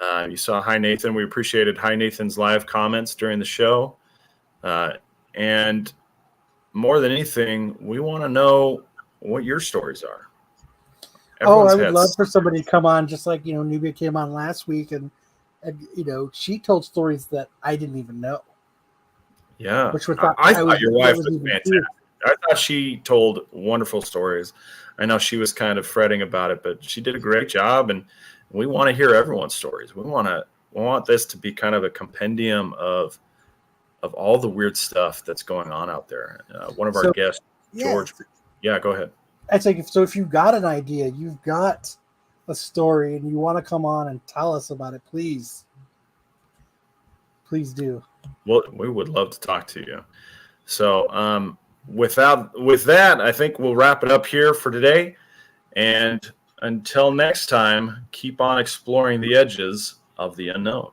Speaker 1: You saw Hi Nathan. We appreciated Hi Nathan's live comments during the show. And more than anything, we want to know what your stories are.
Speaker 2: I would love for somebody to come on, just like, Nubia came on last week and she told stories that I didn't even know.
Speaker 1: Yeah. I thought your wife was fantastic. I thought she told wonderful stories. I know she was kind of fretting about it, but she did a great job, and we want to hear everyone's stories. We want this to be kind of a compendium of all the weird stuff that's going on out there. One of our guests, George. Yeah, go ahead.
Speaker 2: I'd say, if you've got an idea, you've got a story, and you want to come on and tell us about it, please Please do.
Speaker 1: Well, we would love to talk to you. So with that, I think we'll wrap it up here for today. And until next time, keep on exploring the edges of the unknown.